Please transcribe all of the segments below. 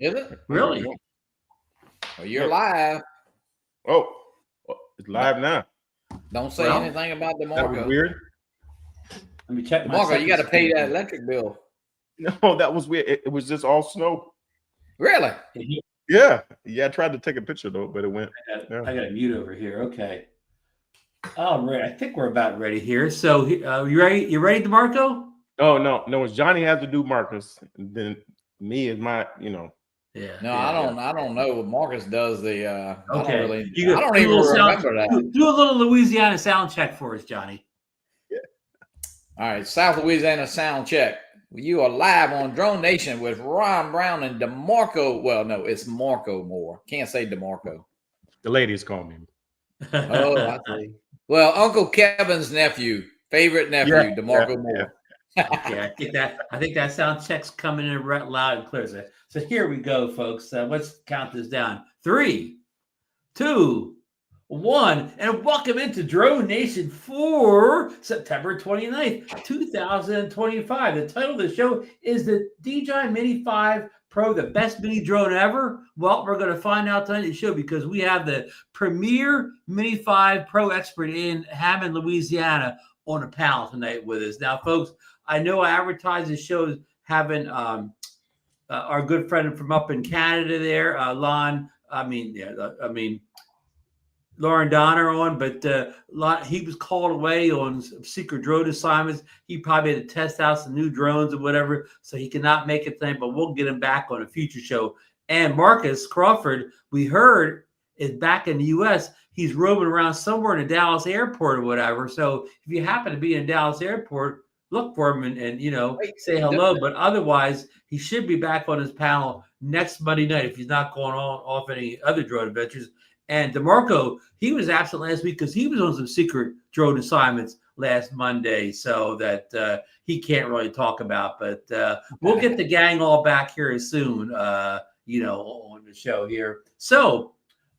Is it? Really? Well, you're live. Oh, it's live now. Don't say anything about DeMarco. That was weird. Let me check my DeMarco, you got to pay that electric bill. No, that was weird. It was just all snow. Really? Yeah. I tried to take a picture though, but it went. I got a mute over here. Okay. All right. I think we're about ready here. So, you ready? You ready, DeMarco? Oh no. It's Johnny has to do Marcus, and then me is my. Yeah. No, I don't know. Marcus does the. Okay. I don't even remember that. Do a little Louisiana sound check for us, Johnny. Yeah. All right, South Louisiana sound check. You are live on DroneNation with Ron Brown and DeMarco. Well, no, it's Marco Moore. Can't say DeMarco. The ladies call me. Oh, I see. Well, Uncle Kevin's favorite nephew, DeMarco Moore. Okay, I think that sound check's coming in right loud and clear. So here we go, folks. Let's count this down. 3, 2, 1, and welcome into DroneNation for September 29th, 2025. The title of the show is the DJI Mini 5 Pro, the best mini drone ever. Well, we're going to find out tonight in the show because we have the premier Mini 5 Pro expert in Hammond, Louisiana on the panel tonight with us. Now, folks, I know I advertised the show having our good friend from up in Canada there, Lauren Donauer on, but he was called away on secret drone assignments. He probably had to test out some new drones or whatever, so he cannot make it tonight, but we'll get him back on a future show. And Marcus Crawford, we heard, is back in the U.S. He's roaming around somewhere in the Dallas airport or whatever. So if you happen to be in Dallas airport, look for him and say hello. But otherwise, he should be back on his panel next Monday night if he's not going off any other drone adventures. And DeMarco, he was absent last week because he was on some secret drone assignments last Monday, so that he can't really talk about. But we'll get the gang all back here soon, on the show here. So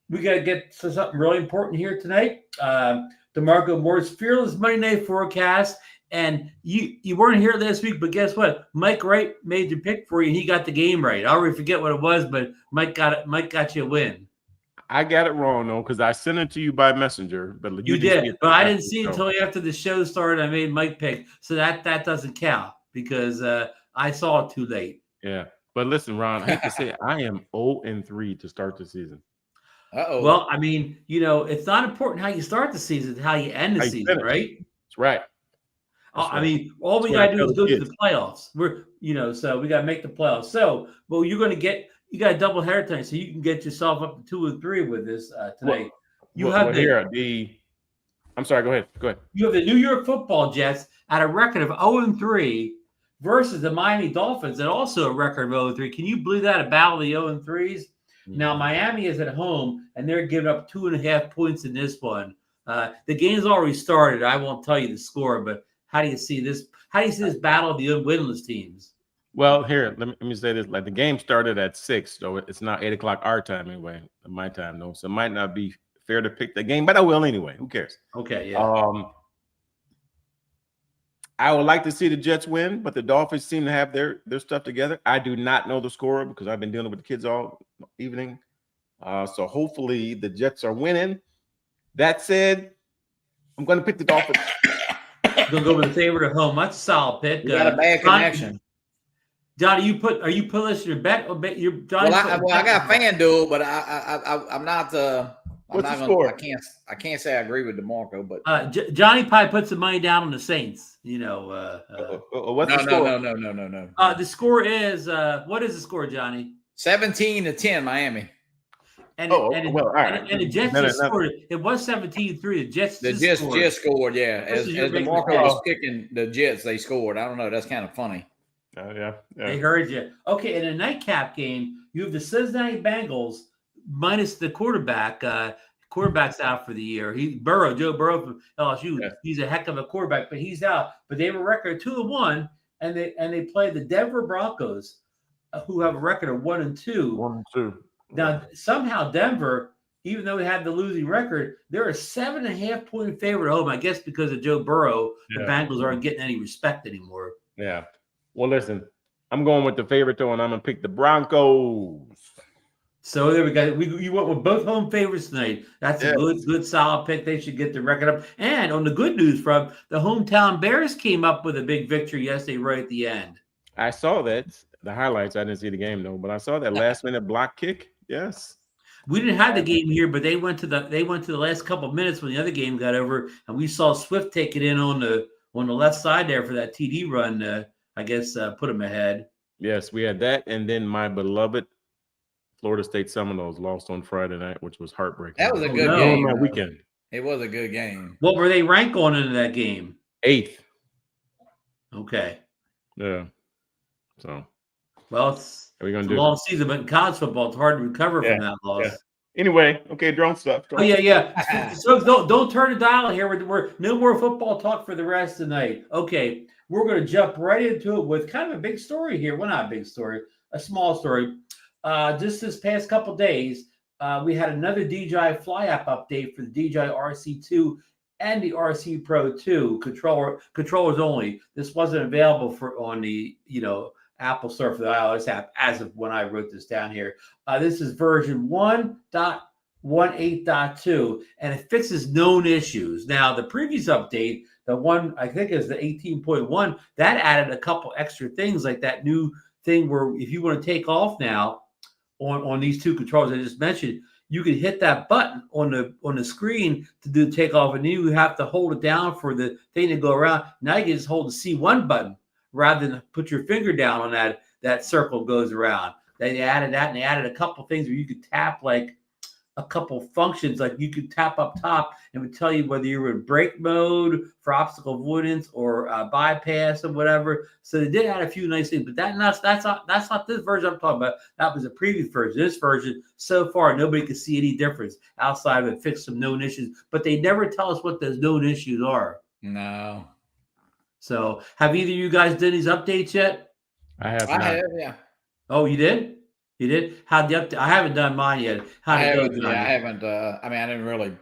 we got to get to something really important here tonight. DeMarco Moore's Fearless Monday Night Forecast. And you weren't here last week, but guess what? Mike Wright made the pick for you, and he got the game right. I already forget what it was, but Mike got you a win. I got it wrong though, because I sent it to you by messenger. But you did, but I didn't see it until after the show started. I made Mike pick, so that doesn't count because I saw it too late. Yeah, but listen, Ron, I hate to say it, I am 0-3 to start the season. Well, I mean, it's not important how you start the season; it's how you end the season, right? That's right. I mean, all we gotta do is go to the playoffs. So we gotta make the playoffs. So, well, you got a double header tonight, so you can get yourself up to 2-3 with this tonight. I'm sorry. Go ahead. You have the New York Football Jets at a record of 0-3 versus the Miami Dolphins at also a record of 0-3. Can you believe that? A battle of the 0-3s. Mm-hmm. Now Miami is at home, and they're giving up 2.5 points in this one. The game's already started. I won't tell you the score, but how do you see this? How do you see this battle of the winless teams? Well, here, let me say this. Like, the game started at 6, so it's not 8 o'clock our time anyway, my time, though. So it might not be fair to pick the game, but I will anyway. Who cares? Okay, yeah. I would like to see the Jets win, but the Dolphins seem to have their stuff together. I do not know the score because I've been dealing with the kids all evening. So hopefully the Jets are winning. That said, I'm going to pick the Dolphins. Going to go with the favorite at home. That's a solid pick. You got a bad connection. Johnny, are you putting your bet? Or bet your Johnny? Well, I got FanDuel, but I'm not. What's the score? I can't say I agree with DeMarco, but Johnny probably put some money down on the Saints. What's the score? No. The score is what is the score, Johnny? 17-10, Miami. And the Jets just scored. It was 17-3. The Jets just scored. Yeah, as DeMarco was picking the Jets, they scored. I don't know. That's kind of funny. Yeah. They heard you. Okay, in a nightcap game, you have the Cincinnati Bengals minus the quarterback. Quarterback's out for the year. Joe Burrow from LSU. Yeah. He's a heck of a quarterback, but he's out. But they have a record of 2-1, and they play the Denver Broncos, who have a record of 1-2. 1-2. Now, somehow Denver, even though they had the losing record, they're a 7.5 point favorite at home. I guess because of Joe Burrow, the Bengals aren't getting any respect anymore. Yeah. Well, listen, I'm going with the favorite though, and I'm gonna pick the Broncos. So there we go. You went with both home favorites tonight. That's a good solid pick. They should get the record up. And on the good news front, the hometown Bears came up with a big victory yesterday right at the end. I saw that. The highlights. I didn't see the game though, but I saw that last minute block kick. Yes. We didn't have the game here, but they went to the last couple of minutes when the other game got over, and we saw Swift take it in on the left side there for that TD run. I guess put them ahead. Yes, we had that, and then my beloved Florida State Seminoles lost on Friday night, which was heartbreaking. That was a good game. My weekend. It was a good game. What were they ranked going into that game? 8th. Okay. Yeah. So. Well, it's a long season, but in college football, it's hard to recover from that loss. Yeah. Anyway, okay, drone stuff. Yeah. So don't turn the dial here. We're no more football talk for the rest tonight. Okay, we're going to jump right into it with kind of a big story here. Well, not a big story, a small story. Just this past couple days, we had another DJI Fly app update for the DJI RC2 and the RC Pro 2 controllers only. This wasn't available on the Apple Store for the iOS app as of when I wrote this down here. This is version 1.18.2, and it fixes known issues. Now, the previous update, the one I think is the 18.1, that added a couple extra things like that new thing where if you want to take off now on these two controllers I just mentioned, you can hit that button on the screen to do the takeoff, and then you have to hold it down for the thing to go around. Now you can just hold the C1 button rather than put your finger down on that circle goes around. They added that, and they added a couple things where you could tap like a couple functions, like you could tap up top and it would tell you whether you were in brake mode for obstacle avoidance or bypass or whatever. So they did add a few nice things, but that's not this version I'm talking about. That was a previous version. This version, so far, nobody could see any difference outside of it fixed some known issues, but they never tell us what those known issues are. No. So have either of you guys done these updates yet? I have, yeah. Oh, you did? You did? How'd the update? I haven't done mine yet. I haven't. I didn't really.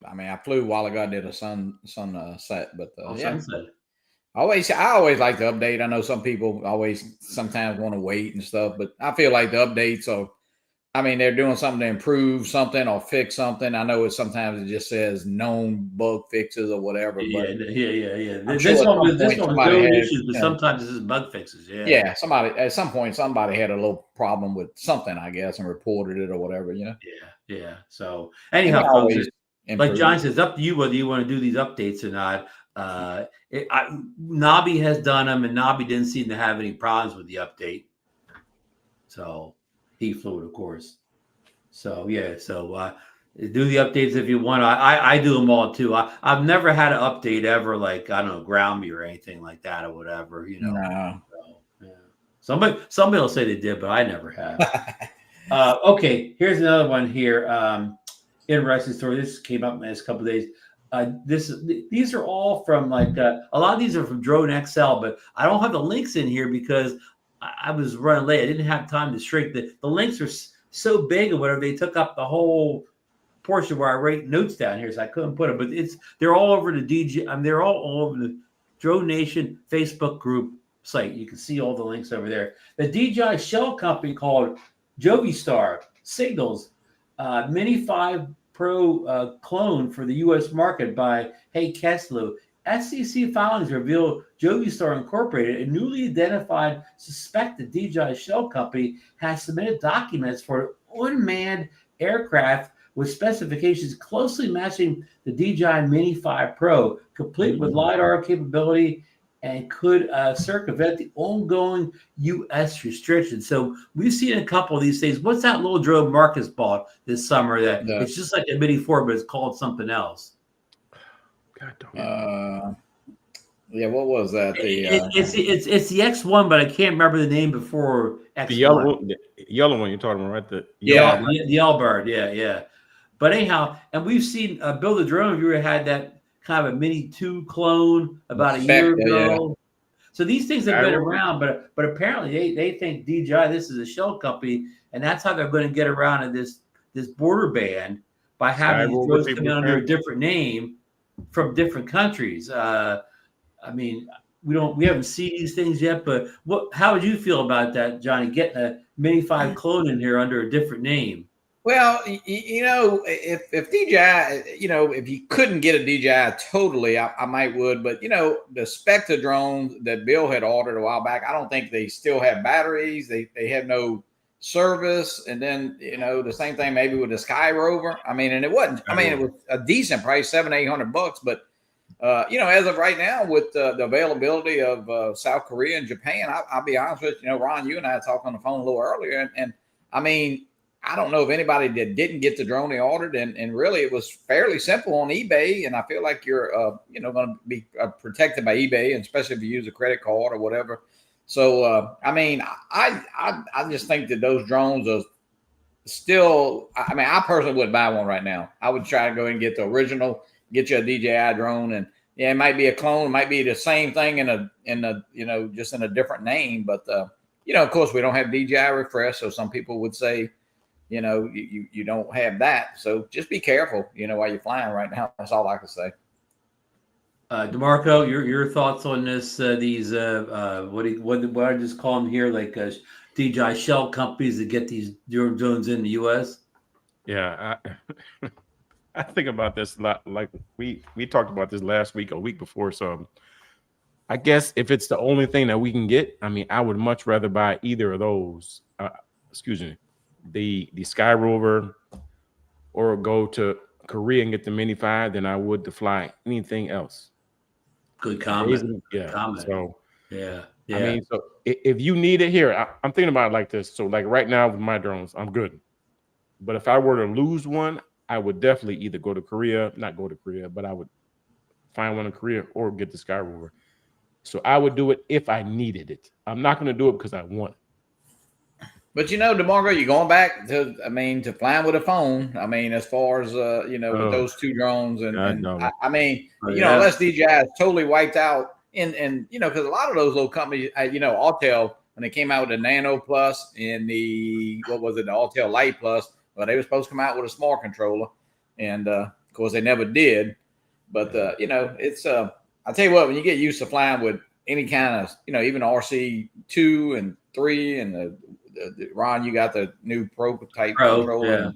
I flew a while ago. I did a sunset, but sunset. I always like to update. I know some people sometimes want to wait and stuff, but I feel like the updates are. They're doing something to improve something or fix something. I know sometimes it just says known bug fixes or whatever. Yeah. This one is known issues, but sometimes this is bug fixes. Yeah. Yeah. Somebody at some point, somebody had a little problem with something, I guess, and reported it or whatever. Yeah. So anyhow, folks, like John says, it's up to you whether you want to do these updates or not. Nobby has done them, and Nobby didn't seem to have any problems with the update. So. He flew it, of course. So yeah, do the updates if you want. I do them all too. I've never had an update ever like ground me or anything like that or whatever. No. So, yeah. Somebody will say they did, but I never have. Okay, here's another one here. Interesting story. This came up in the last couple of days. These are all from a lot of these are from Drone XL, but I don't have the links in here because I was running late. I didn't have time to shrink the links are so big or whatever. They took up the whole portion where I write notes down here, so I couldn't put them. But they're all over the they're all over the DroneNation Facebook group site. You can see all the links over there. The DJI shell company called Jovistar signals Mini 5 Pro clone for the U.S. market by Haye Kesteloo. FCC filings reveal Jovistar Incorporated, a newly identified suspected DJI shell company, has submitted documents for unmanned aircraft with specifications closely matching the DJI Mini 5 Pro, complete with LiDAR capability, and could circumvent the ongoing U.S. restrictions. So we've seen a couple of these things. What's that little drone Marcus bought this summer that it's just like a Mini 4, but it's called something else? Yeah, what was that? It's the X1, but I can't remember the name before X1. The yellow one you're talking about, right? The L-bird, yeah. But anyhow, and we've seen Build a Drone Reviewer had that kind of a Mini 2 clone about a year ago. Yeah. So these things have been around, but apparently they think DJI, this is a shell company, and that's how they're going to get around in this border ban by having these drones come under a different name from different countries. we haven't seen these things yet, but how would you feel about that, Johnny, getting a Mini 5 clone in here under a different name? Well, if DJI, if you couldn't get a DJI totally, I might would, but the Spectre drones that Bill had ordered a while back, I don't think they still have batteries. They have no service. And then, the same thing maybe with the Sky Rover. I mean, and it wasn't, it was a decent price, $700-800, but as of right now, with the availability of South Korea and Japan, I'll be honest with you, Ron, you and I talked on the phone a little earlier, and I mean, I don't know of anybody that didn't get the drone they ordered, and really it was fairly simple on eBay, and I feel like you're going to be protected by eBay, and especially if you use a credit card or whatever. So I mean, I just think that those drones are still. I mean, I personally wouldn't buy one right now. I would try to go and get the original, get you a DJI drone, and yeah, it might be a clone, it might be the same thing in a just in a different name, but of course we don't have DJI refresh, so some people would say, you don't have that. So just be careful, while you're flying right now. That's all I can say. DeMarco, your thoughts on this? These what I just call them here, like DJI shell companies that get these drones in the U.S. Yeah, I think about this a lot. Like we talked about this last week, a week before. So I guess if it's the only thing that we can get, I mean, I would much rather buy either of those. Excuse me. The Sky Rover, or go to Korea and get the Mini 5 than I would to fly anything else. Good comment. Yeah. Comment. So yeah. I mean, so if you need it here, I'm thinking about it like this. So like right now with my drones, I'm good. But if I were to lose one, I would definitely either go to Korea, not go to Korea, but I would find one in Korea or get the Sky Rover. So I would do it if I needed it. I'm not going to do it because I want it. But DeMarco, you're going back to flying with a phone. I mean, as far as with those two drones, unless DJI is totally wiped out, and because a lot of those little companies, Autel, when they came out with the Nano Plus and the Autel Lite Plus, well, they were supposed to come out with a smart controller, and of course they never did. But it's I tell you what, when you get used to flying with any kind of even RC 2 and 3 and the Ron, you got the new Pro type controller.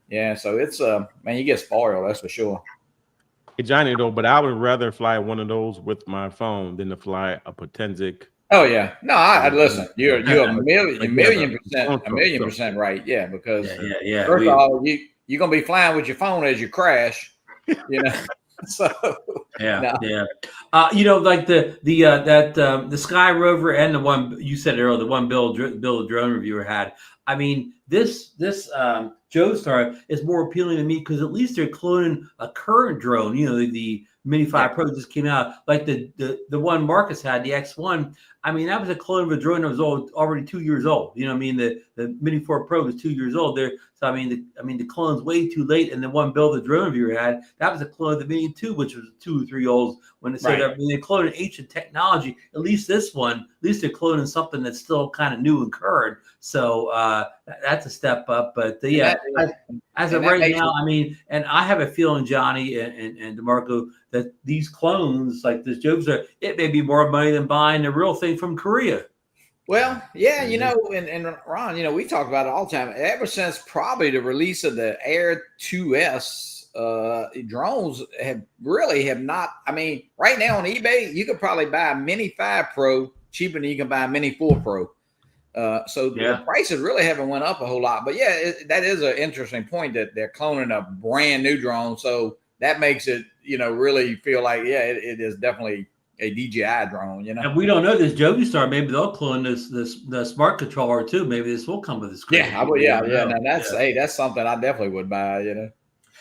Yeah. So it's man, you get spoiled, that's for sure. Hey, Johnny, though, but I would rather fly one of those with my phone than to fly a Potensic. Oh yeah, no, I listen. You're a million percent right. Yeah, because first of all, you're gonna be flying with your phone as you crash. So like the Sky Rover and the one you said earlier, the one Bill the drone reviewer had. I mean, this Jovistar is more appealing to me because at least they're cloning a current drone. The Mini 5 Pro just came out, like the one Marcus had, the X1. I mean, that was a clone of a drone that was already 2 years old. The Mini 4 Pro was 2 years old there. So I mean, the clone's way too late. And the one Bill the drone reviewer had, that was a clone of the Mini 2, which was 2 or 3 years old. When they said that, when they cloned ancient technology, at least this one, at least they're cloning something that's still kind of new and current. So that's a step up. But as of right now, I mean, and I have a feeling, Johnny and DeMarco, that these clones like this Jovistar, it may be more money than buying the real thing from Korea. Well, yeah, and Ron, we talk about it all the time. Ever since probably the release of the Air 2S, drones have not. I mean, right now on eBay, you could probably buy a Mini 5 Pro cheaper than you can buy a Mini 4 Pro. So the prices really haven't went up a whole lot. But yeah, that is an interesting point that they're cloning a brand new drone. So that makes it, really feel like, it is definitely a DJI drone, And we don't know this Jovistar. Maybe they'll clone the smart controller too. Maybe this will come with a screen. Yeah, Now that's something I definitely would buy,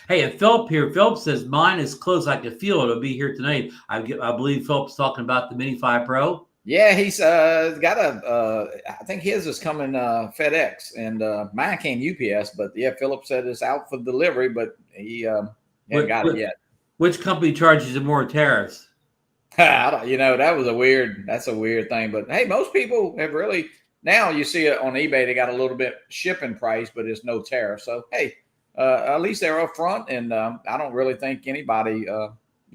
Hey, and Philip here. Philip says mine is close. I can feel it'll be here tonight. I believe Philip's talking about the Mini 5 Pro. Yeah, he's got I think his is coming FedEx, and mine came UPS. But yeah, Philip said it's out for delivery, but he hasn't got it yet. Which company charges you more tariffs? That's a weird thing. But hey, most people have really, now you see it on eBay, they got a little bit shipping price, but it's no tariff. So hey, at least they're up front, and I don't really think anybody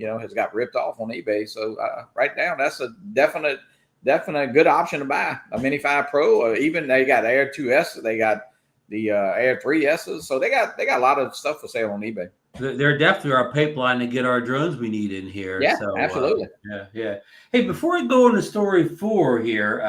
has got ripped off on eBay. So right now, that's a definite good option to buy a Mini 5 Pro, or even they got Air 2S, they got the Air 3Ss. So they got a lot of stuff for sale on eBay. They're definitely our pipeline to get our drones we need in here. Yeah, so, absolutely. Yeah. Hey, before I go into story 4 here,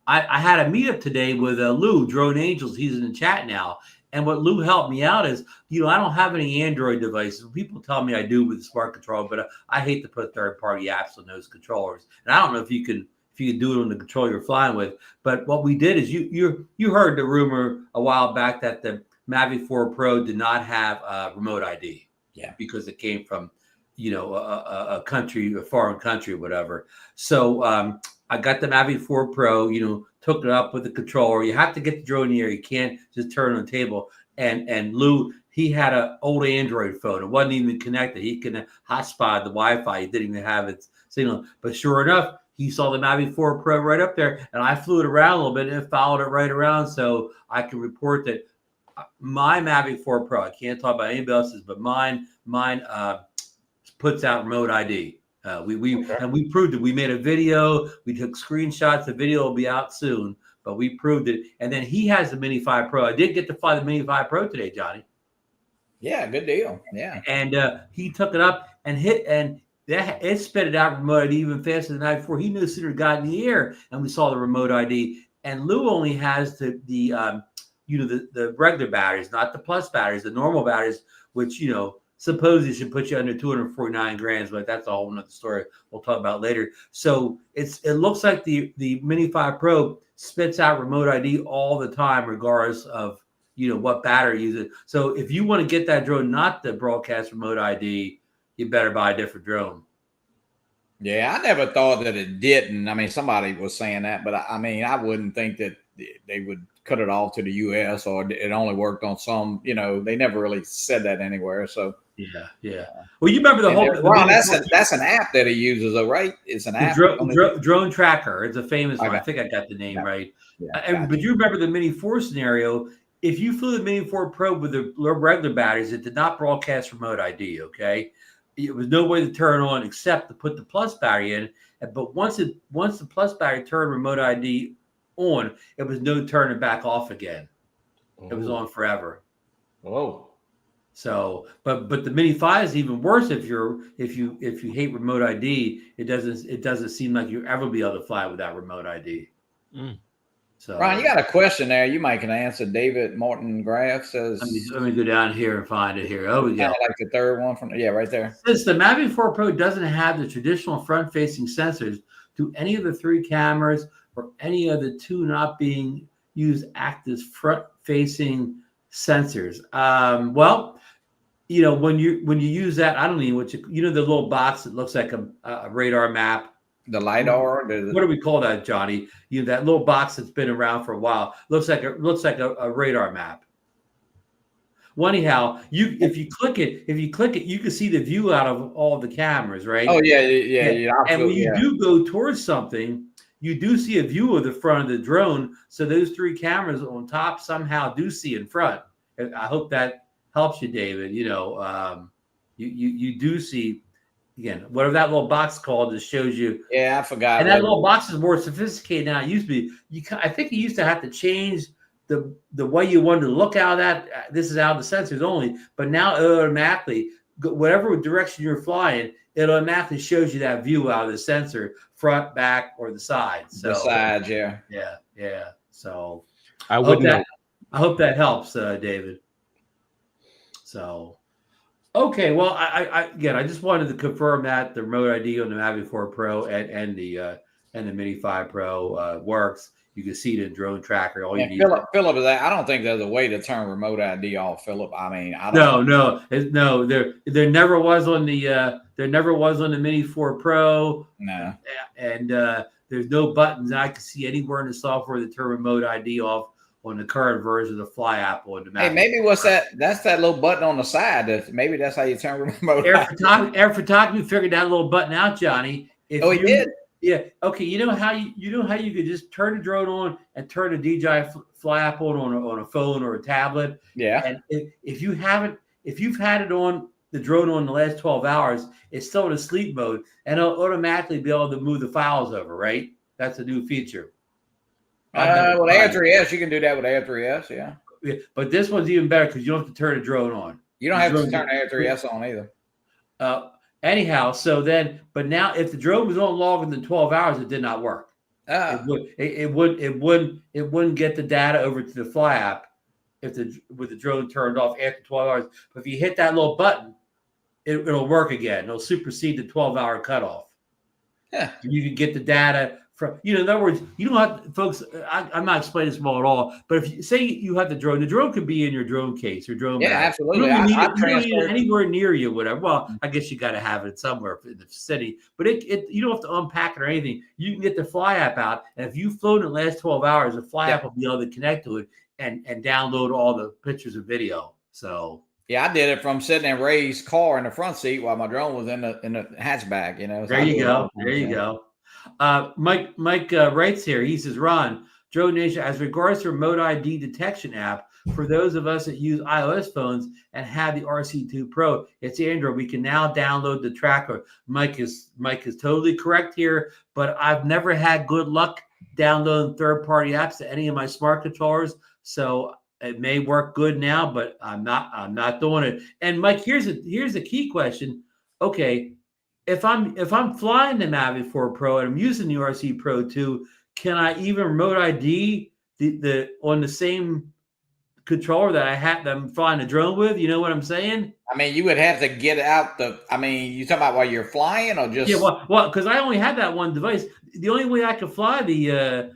I had a meetup today with Lou, Drone Angels. He's in the chat now. And what Lou helped me out is, I don't have any Android devices. People tell me I do with the smart controller, but I hate to put third-party apps on those controllers. And I don't know if you can do it on the controller you're flying with. But what we did is you heard the rumor a while back that the Mavic 4 Pro did not have remote ID. Yeah, because it came from, a country, a foreign country, or whatever. So I got the Mavic 4 Pro, took it up with the controller. You have to get the drone in the air. You can't just turn it on the table. And Lou, he had an old Android phone. It wasn't even connected. He can hotspot the Wi-Fi. He didn't even have its signal. But sure enough, he saw the Mavic 4 Pro right up there. And I flew it around a little bit and followed it right around. So I can report that my Mavic 4 Pro, I can't talk about anybody else's, but mine puts out remote ID. And we proved it. We made a video. We took screenshots. The video will be out soon, but we proved it. And then he has the Mini 5 Pro. I did get to fly the Mini 5 Pro today, Johnny. Yeah, good deal. Yeah. And he took it up and it spit it out remote ID even faster than the night before. He no sooner got in the air, and we saw the remote ID. And Lou only has the regular batteries, not the plus batteries, the normal batteries, which supposedly should put you under 249 grams, but that's a whole nother story we'll talk about later. So it looks like the Mini 5 Pro spits out remote ID all the time, regardless of what battery you use. So if you want to get that drone, not the broadcast remote ID, you better buy a different drone. Yeah, I never thought that it didn't. I mean, somebody was saying that, but I wouldn't think that they would cut it off to the US, or it only worked on some, they never really said that anywhere. So yeah. Well, you remember the whole Ron, that's an app that he uses, though, right? It's an app. Drone Tracker. It's a famous one. I think I got the name right. Yeah, but you remember the Mini 4 scenario? If you flew the Mini 4 Pro with the regular batteries, it did not broadcast remote ID. Okay, it was no way to turn on except to put the plus battery in. But once the plus battery turned remote ID on, it was no turning back off again. It was on forever. Oh. So, but the Mini 5 is even worse. If you hate remote ID, it doesn't seem like you'll ever be able to fly without remote ID. So, Ron, you got a question there. You might can answer. David Morton Graff says. Let me go down here and find it here. Oh, we got like the third one from right there. Since the Mavic 4 Pro doesn't have the traditional front-facing sensors, do any of the 3 cameras or any of the 2 not being used act as front-facing sensors? Well, when you use that, I don't know what the little box that looks like a radar map. The LiDAR. What do we call that, Johnny? That little box that's been around for a while. Looks like a radar map. Well, anyhow, if you click it, you can see the view out of all the cameras, right? Oh yeah. And when you do go towards something, you do see a view of the front of the drone. So those 3 cameras on top somehow do see in front. I hope that helps you, David. You do see. Again, whatever that little box called, just shows you. Yeah, I forgot. And that little box is more sophisticated now. It used to be. I think you used to have to change the way you wanted to look out at. This is out of the sensors only. But now it automatically, whatever direction you're flying, it automatically shows you that view out of the sensor, front, back, or the side. So, the sides, yeah. So I hope that helps, David. So. Okay, well, I just wanted to confirm that the remote ID on the Mavic 4 Pro and the Mini 5 Pro works. You can see it in Drone Tracker. All you need. Philip, I don't think there's a way to turn remote ID off, Philip. I mean, I don't. No. There never was on the Mini 4 Pro. No. And there's no buttons I can see anywhere in the software that turn remote ID off on the current version of the Fly app on the Mavic. Hey, maybe that's that little button on the side. Maybe that's how you turn remote. Air Photography figured that little button out, Johnny. He did? Yeah. Okay. You know how you could just turn the drone on and turn the DJI Fly app on a phone or a tablet. Yeah. And if you've had it on the drone on the last 12 hours, it's still in a sleep mode, and it'll automatically be able to move the files over, right? That's a new feature. With A3S, you can do that with A3S, yeah. But this one's even better because you don't have to turn the drone on. You don't have to turn A3S on either. Anyhow, so then, but now if the drone was on longer than 12 hours, it did not work. It wouldn't get the data over to the Fly app with the drone turned off after 12 hours. But if you hit that little button, it'll work again. It'll supersede the 12-hour cutoff. Yeah, you can get the data from, in other words, you don't have, folks, I'm not explaining this well at all, but if you say you have the drone could be in your drone case or drone bag. Absolutely. You don't need it anywhere near you, whatever. Well, I guess you got to have it somewhere in the city, but you don't have to unpack it or anything. You can get the Fly app out, and if you've flown in the last 12 hours, the Fly app will be able to connect to it and download all the pictures and video. So yeah, I did it from sitting in Ray's car in the front seat while my drone was in the hatchback. So there you go. There you go. Mike writes here. He says, Ron, DroneNation, as regards to remote ID detection app, for those of us that use iOS phones and have the RC2 Pro, it's Android. We can now download the tracker. Mike is totally correct here, but I've never had good luck downloading third-party apps to any of my smart controllers. So it may work good now, but I'm not doing it. And Mike, here's the key question. Okay, if I'm flying the Mavic 4 Pro and I'm using the RC Pro 2, can I even remote ID the on the same controller that I'm flying the drone with? You know what I'm saying? I mean, you would have to get out you talking about while you're flying or just? Yeah, well, because I only had that one device. The only way I could fly the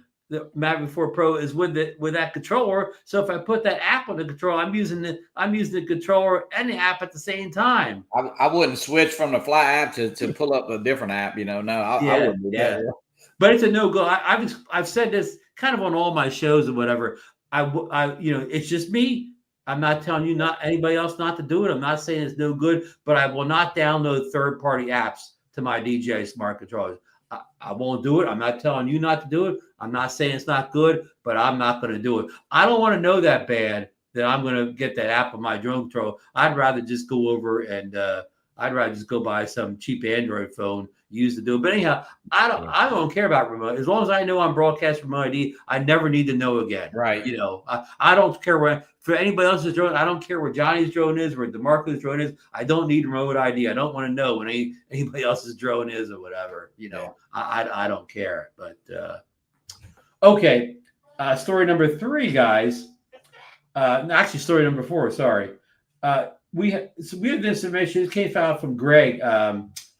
Mavic 4 Pro is with that controller. So if I put that app on the controller, I'm using the controller and the app at the same time. I wouldn't switch from the Fly app to pull up a different app. No, I wouldn't do that. But it's a no-go. I've said this kind of on all my shows and whatever. It's just me. I'm not telling you not anybody else not to do it. I'm not saying it's no good, but I will not download third-party apps to my DJI smart controllers. I won't do it. I'm not telling you not to do it. I'm not saying it's not good, but I'm not going to do it. I don't want to know that bad that I'm going to get that app on my drone control. I'd rather just go over and I'd rather just go buy some cheap Android phone used to do it. But anyhow, I don't care about remote. As long as I know I'm broadcast remote ID, I never need to know again. Right. I don't care for anybody else's drone. I don't care where Johnny's drone is, where DeMarco's drone is. I don't need remote ID. I don't want to know when anybody else's drone is or whatever. I don't care. But okay. Story number 3, guys. Actually, story number 4. Sorry. We have this information. It came out from Greg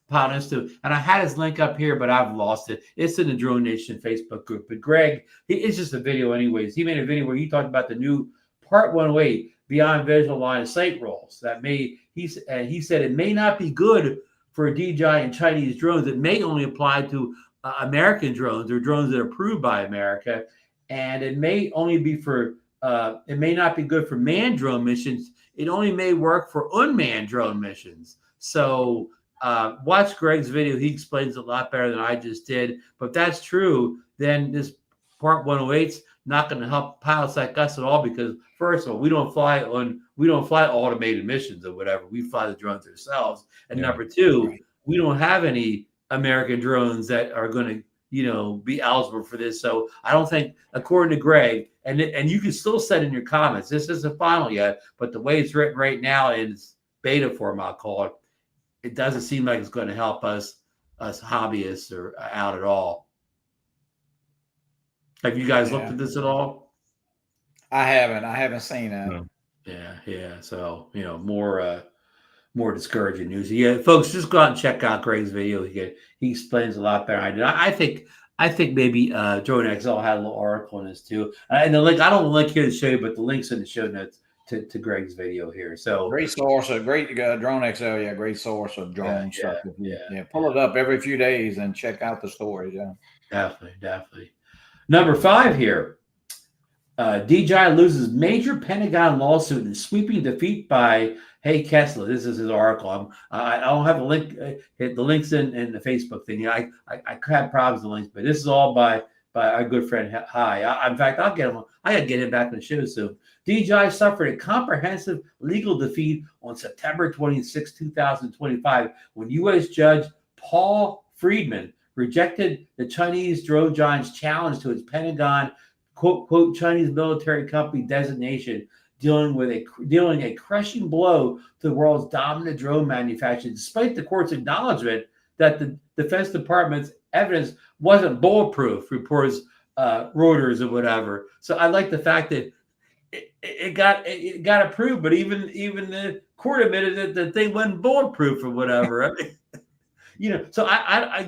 Podesta, and I had his link up here, but I've lost it. It's in the DroneNation Facebook group. But Greg, it's just a video anyways. He made a video where he talked about the new Part 108 Beyond Visual Line of Sight rules that he said it may not be good for DJI and Chinese drones. It may only apply to American drones or drones that are approved by America, and it may only be it may not be good for manned drone missions. It only may work for unmanned drone missions. So watch Greg's video. He explains it a lot better than I just did. But if that's true, then this Part 108's not going to help pilots like us at all, because first of all, we don't fly automated missions or whatever. We fly the drones ourselves. And number 2, we don't have any American drones that are going to be eligible for this. So I don't think, according to Greg, and you can still send in your comments. This isn't final yet, but the way it's written right now in its beta form, I'll call it, it doesn't seem like it's going to help us hobbyists or out at all. Have you guys looked at this at all? I haven't seen that. No. Yeah. So more discouraging news. Yeah, folks, just go out and check out Greg's video. He explains a lot better than I did. I think maybe Drone XL had a little article on this too. And the link, I don't have a link here to show you, but the link's in the show notes to Greg's video here. So great source, a great Drone XL, great source of drone stuff. Yeah, pull it up every few days and check out the stories. Yeah, definitely. Number 5 here. DJI loses major Pentagon lawsuit in sweeping defeat by Haye Kesteloo. This is his article. I don't have the link. The link's in the Facebook thing. I had problems with the links, but this is all by by our good friend Haye. In fact, I gotta get him back on the show soon. DJI suffered a comprehensive legal defeat on September 26, 2025, when U.S. Judge Paul Friedman rejected the Chinese drone giant's challenge to its Pentagon quote Chinese military company designation, dealing a crushing blow to the world's dominant drone manufacturer, despite the court's acknowledgement that the Defense Department's evidence wasn't bulletproof, reports Reuters or whatever. So I like the fact that it got approved, but even the court admitted that the thing wasn't bulletproof or whatever. I mean, so I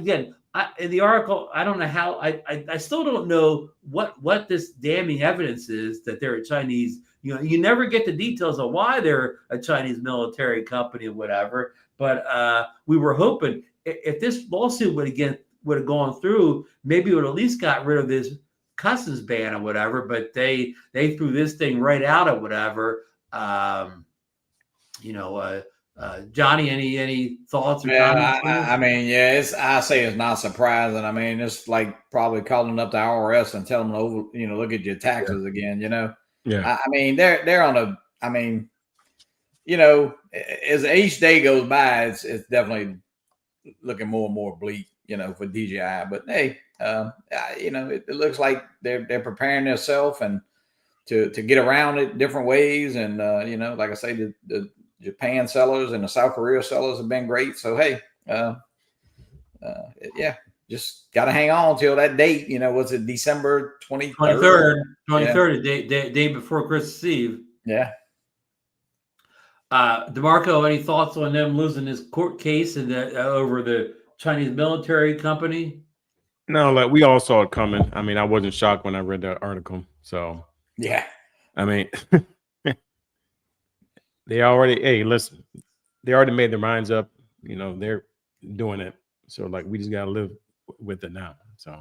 in the article, I don't know how I still don't know what this damning evidence is that they're a Chinese. You never get the details of why they're a Chinese military company or whatever. But we were hoping if this lawsuit would have gone through, maybe it would at least got rid of this customs ban or whatever. But they threw this thing right out or whatever. Johnny, any thoughts or comments? I mean, I say it's not surprising. I mean, it's like probably calling up the IRS and telling them to look at your taxes again. Yeah. I mean, they're on a. I mean, as each day goes by, it's definitely looking more and more bleak, for DJI. But hey, it looks like they're preparing themselves and to get around it different ways. And like I say, the Japan sellers and the South Korea sellers have been great. So hey, just got to hang on till that date. What's it, December 23rd? 23rd, day before Christmas Eve. Yeah. DeMarco, any thoughts on them losing this court case and over the Chinese military company? No, like we all saw it coming. I mean, I wasn't shocked when I read that article. So yeah, I mean, they already made their minds up. They're doing it. So like we just gotta live with it now. So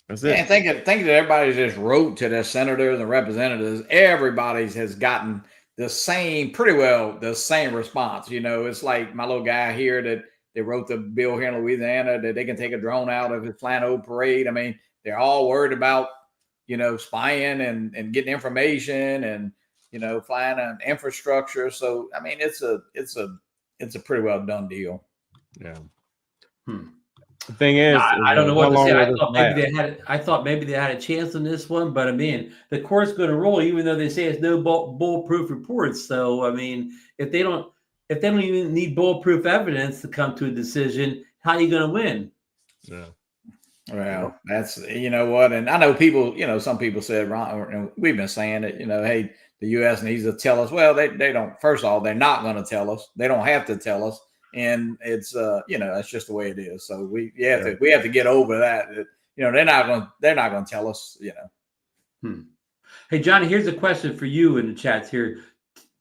that's it. And think that everybody just wrote to their senators and representatives. Everybody has gotten pretty well the same response. It's like my little guy here that they wrote the bill here in Louisiana that they can take a drone out if it's flying over parade. I mean, they're all worried about, spying and getting information and, flying on infrastructure. So, I mean, it's a pretty well done deal. Yeah. The thing is, I don't know what to say. I thought maybe they had a chance on this one, but I mean, the court's going to rule, even though they say it's no bulletproof reports. So, I mean, if they don't even need bulletproof evidence to come to a decision, how are you going to win? Yeah. Well, that's what, and I know people. Some people said, Ron, and we've been saying it. Hey, the U.S. needs to tell us. Well, they don't. First of all, they're not going to tell us. They don't have to tell us. And it's that's just the way it is. So we have to get over that. They're not going to tell us. Hey Johnny, here's a question for you in the chats here.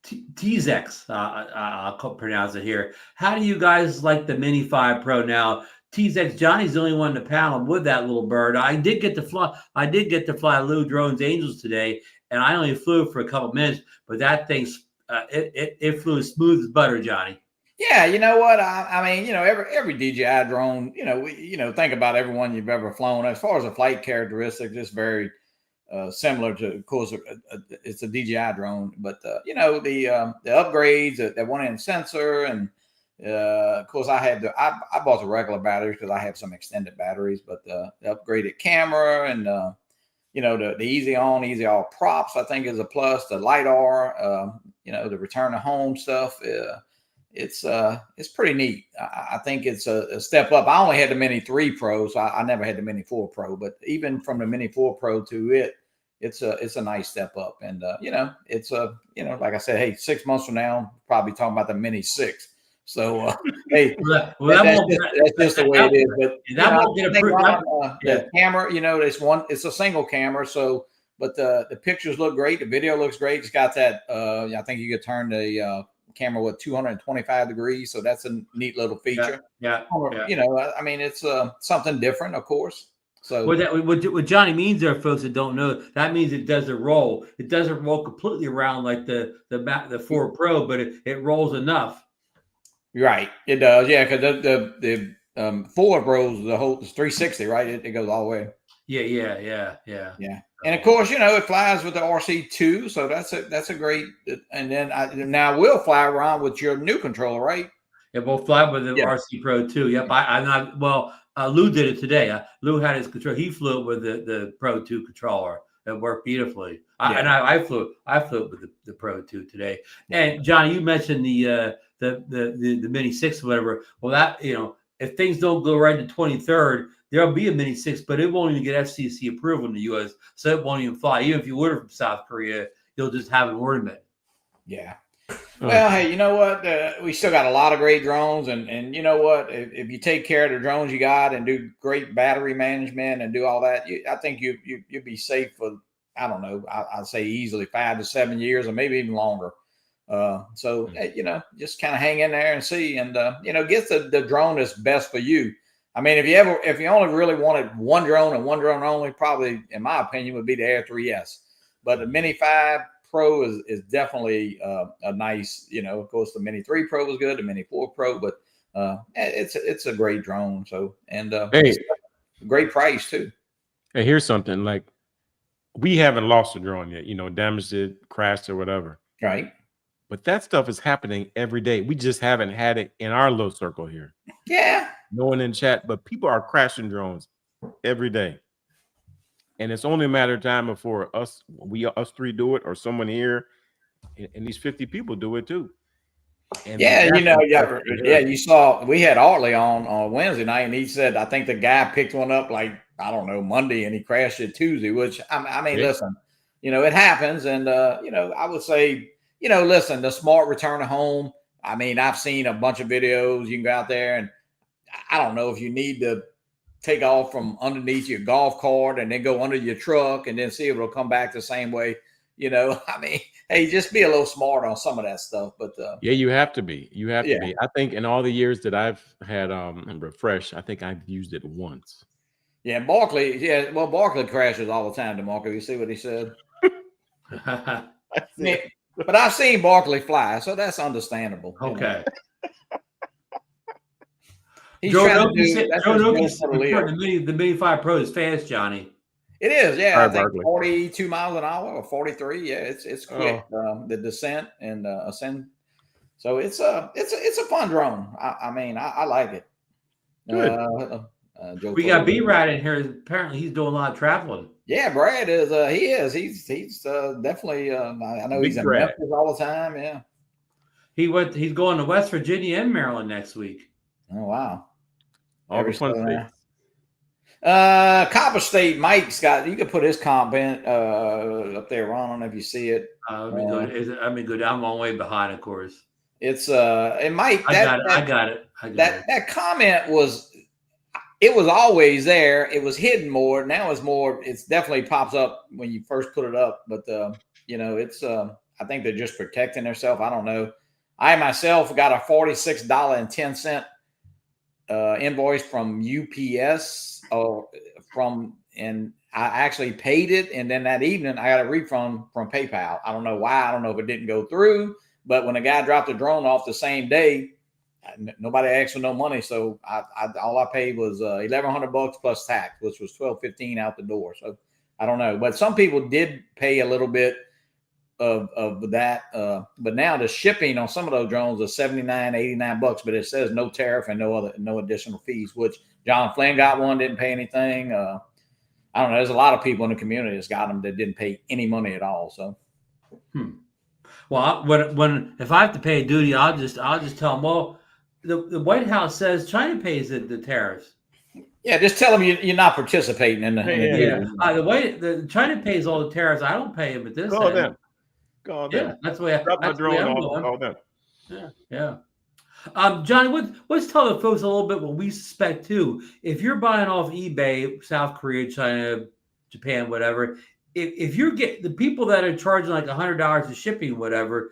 TZX, I'll pronounce it here. How do you guys like the Mini 5 Pro now? TZX, Johnny's the only one in the panel with that little bird. I did get to fly Lou Drones Angels today, and I only flew for a couple minutes, but that thing it flew as smooth as butter, Johnny. Yeah, you know what? I mean, every DJI drone, think about everyone you've ever flown. As far as the flight characteristics, it's very similar to, of course, it's a DJI drone. But the upgrades, that one-end sensor, and of course, I bought the regular batteries because I have some extended batteries. But the upgraded camera and the easy on, easy off props, I think is a plus. The LiDAR, the return to home stuff. It's pretty neat. I think it's a step up. I only had the Mini 3 Pro, so I never had the Mini 4 Pro. But even from the Mini 4 Pro to it's a nice step up. And it's like I said, hey, 6 months from now, probably talking about the Mini 6. So hey, that's just the way it is. But the camera, it's a single camera. So, but the pictures look great. The video looks great. It's got that. I think you could turn the camera with 225 degrees, so that's a neat little feature. Yeah. I mean, it's something different, of course. So what Johnny means there, folks that don't know, that means it doesn't roll. It doesn't roll completely around like the 4 Pro, but it rolls enough. Right, it does. Yeah, because the 4 Pros, the whole 360, right? It goes all the way. Yeah. And of course, it flies with the RC2, so that's a great. And then now we'll fly around with your new controller, right? Yeah, we'll fly with the RC Pro 2. Yep, I'm not. Well, Lou did it today. Lou had his control. He flew it with the Pro 2 controller. It worked beautifully. I flew it with the Pro 2 today. And Johnny, you mentioned the Mini 6 or whatever. Well, that if things don't go right in the 23rd, there'll be a Mini 6, but it won't even get FCC approval in the U.S., so it won't even fly. Even if you order from South Korea, you'll just have an ornament. Yeah. Well, hey, you know what? We still got a lot of great drones, and you know what? If you take care of the drones you got and do great battery management and do all that, I think you'd be safe for, I don't know, I'd say easily 5 to 7 years or maybe even longer. So just kind of hang in there and see, and get the drone that's best for you. I mean, if you only really wanted one drone and one drone only, probably, in my opinion, would be the Air 3S. But the Mini 5 Pro is definitely a nice, of course, the Mini 3 Pro was good, the Mini 4 Pro, but it's a great drone. So, and it's a great price too. Hey, here's something, like, we haven't lost a drone yet, damaged it, crashed or whatever. Right. But that stuff is happening every day. We just haven't had it in our little circle here. Yeah. No one in chat, but people are crashing drones every day. And it's only a matter of time before us 3 do it, or someone here, and these 50 people do it too. And you saw, we had Artley on Wednesday night, and he said, I think the guy picked one up like, I don't know, Monday, and he crashed it Tuesday, which, I mean, listen, it happens. And, I would say, listen, the smart return to home. I mean, I've seen a bunch of videos. You can go out there, and I don't know if you need to take off from underneath your golf cart and then go under your truck and then see if it'll come back the same way. I mean, hey, just be a little smart on some of that stuff. But you have to be. You have to be. I think in all the years that I've had Refresh, I think I've used it once. Yeah, Barkley. Yeah, well, Barkley crashes all the time, DeMarco. You see what he said? But I've seen Barkley fly, so that's understandable. Okay. The Mini 5 Pro is fast, Johnny. It is, yeah. I think 42 miles an hour or 43. Yeah, it's quick. The descent and ascend. So it's a fun drone. I mean, I like it. Good. We got B-Rad in here. Apparently, he's doing a lot of traveling. Yeah, Brad is. He is. He's definitely. I know he's in Memphis all the time. Yeah. He's going to West Virginia and Maryland next week. Oh wow! All the fun states. Copper State. Mike's got. You could put his comment up there, Ron. I don't know if you see it. Let me go down. I'm a long way behind, of course. It's and Mike. I got it. That comment was. It was always there. It was hidden more. Now it's more. It's definitely pops up when you first put it up. But it's. I think they're just protecting themselves. I don't know. I myself got a $46.10 invoice from UPS, and I actually paid it. And then that evening, I got a refund from PayPal. I don't know why. I don't know if it didn't go through. But when the guy dropped the drone off the same day, nobody asked for no money, so all I paid was $1,100 plus tax, which was $1,215 out the door. So I don't know, but some people did pay a little bit of that. But now the shipping on some of those drones is $79-$89, but it says no tariff and no additional fees. Which John Flynn got one, didn't pay anything. I don't know. There's a lot of people in the community that's got them that didn't pay any money at all. So. Well, if I have to pay a duty, I'll just tell them, well. The White House says China pays the tariffs. Yeah, just tell them you're not participating in the. The China pays all the tariffs. I don't pay them at this. Go them. That's the way. That's the way I'm going. Them. Yeah. Johnny, let's tell the folks a little bit what we suspect too. If you're buying off eBay, South Korea, China, Japan, whatever, if you get the people that are charging like $100 of shipping, whatever.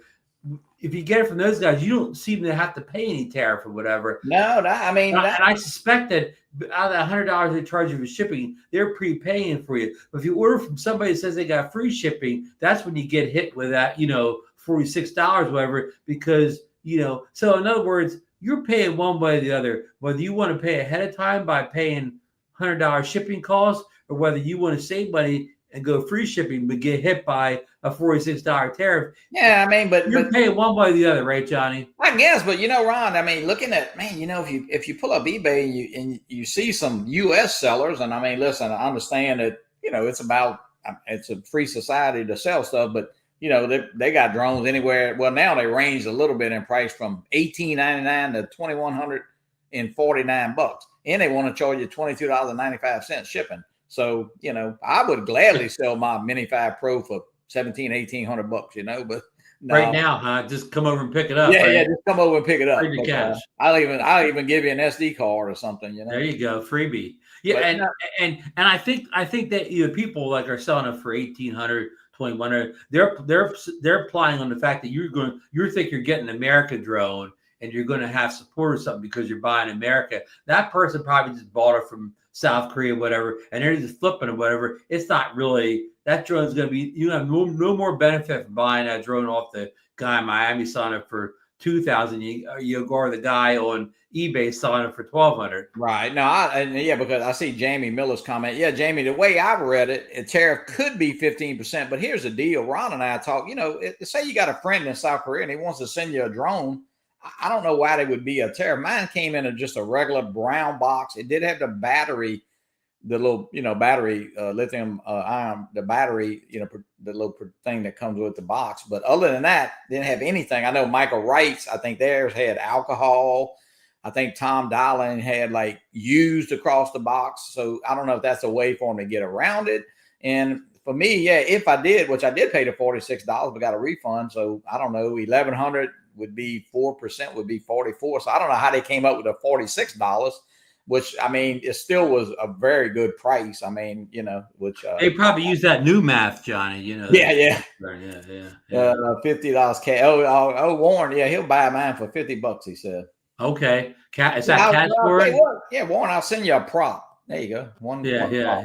If you get it from those guys, you don't seem to have to pay any tariff or whatever. No, I mean, and I suspect that out of that $100 they charge you for shipping, they're prepaying for you. But if you order from somebody that says they got free shipping, that's when you get hit with that, $46, whatever. Because so in other words, you're paying one way or the other, whether you want to pay ahead of time by paying $100 shipping costs, or whether you want to save money and go free shipping but get hit by a $46 tariff. Yeah, I mean, but you're paying one way or the other, right, Johnny? I guess, but Ron, I mean, looking at, man, if you pull up eBay and you see some U.S. sellers, and I mean, listen, I understand that it's a free society to sell stuff, but they got drones anywhere. Well, now they range a little bit in price from $1,899 to $2,149, and they want to charge you $22.95 shipping. So I would gladly sell my Mini 5 Pro for $1,800, but no. Right now, huh? Just come over and pick it up. Yeah, right? yeah, just come over and pick it up. Free cash. I'll even give you an SD card or something. There you go, freebie. Yeah, but, and I think that people like are selling it for $1,800, $2,100. They're applying on the fact that you think you're getting an American drone and you're going to have support or something because you're buying America. That person probably just bought it from South Korea, whatever, and they're just flipping it, whatever. It's not really, that drone's going to be, you have no more benefit from buying that drone off the guy in Miami selling it for $2,000. You go to the guy on eBay selling it for $1,200. Right. No, because I see Jamie Miller's comment. Yeah, Jamie, the way I've read it, a tariff could be 15%, but here's the deal. Ron and I talk, say you got a friend in South Korea and he wants to send you a drone. I don't know why they would be a tariff. Mine came in just a regular brown box. It did have the battery, the little, battery, lithium ion, the battery, the little thing that comes with the box. But other than that, didn't have anything. I know Michael Wright's, I think theirs had alcohol. I think Tom Dowling had like used across the box. So I don't know if that's a way for him to get around it. And for me, yeah, if I did, which I did pay the $46, but got a refund. So I don't know, $1,100 would be 4% would be $44. So I don't know how they came up with the $46, which I mean, it still was a very good price. I mean, which they probably use that new math, Johnny. Yeah. $50 cash. Oh, Warren, yeah, he'll buy mine for $50. He said. Okay, is that cash for it? Yeah, Warren, I'll send you a prop. There you go. One. Yeah.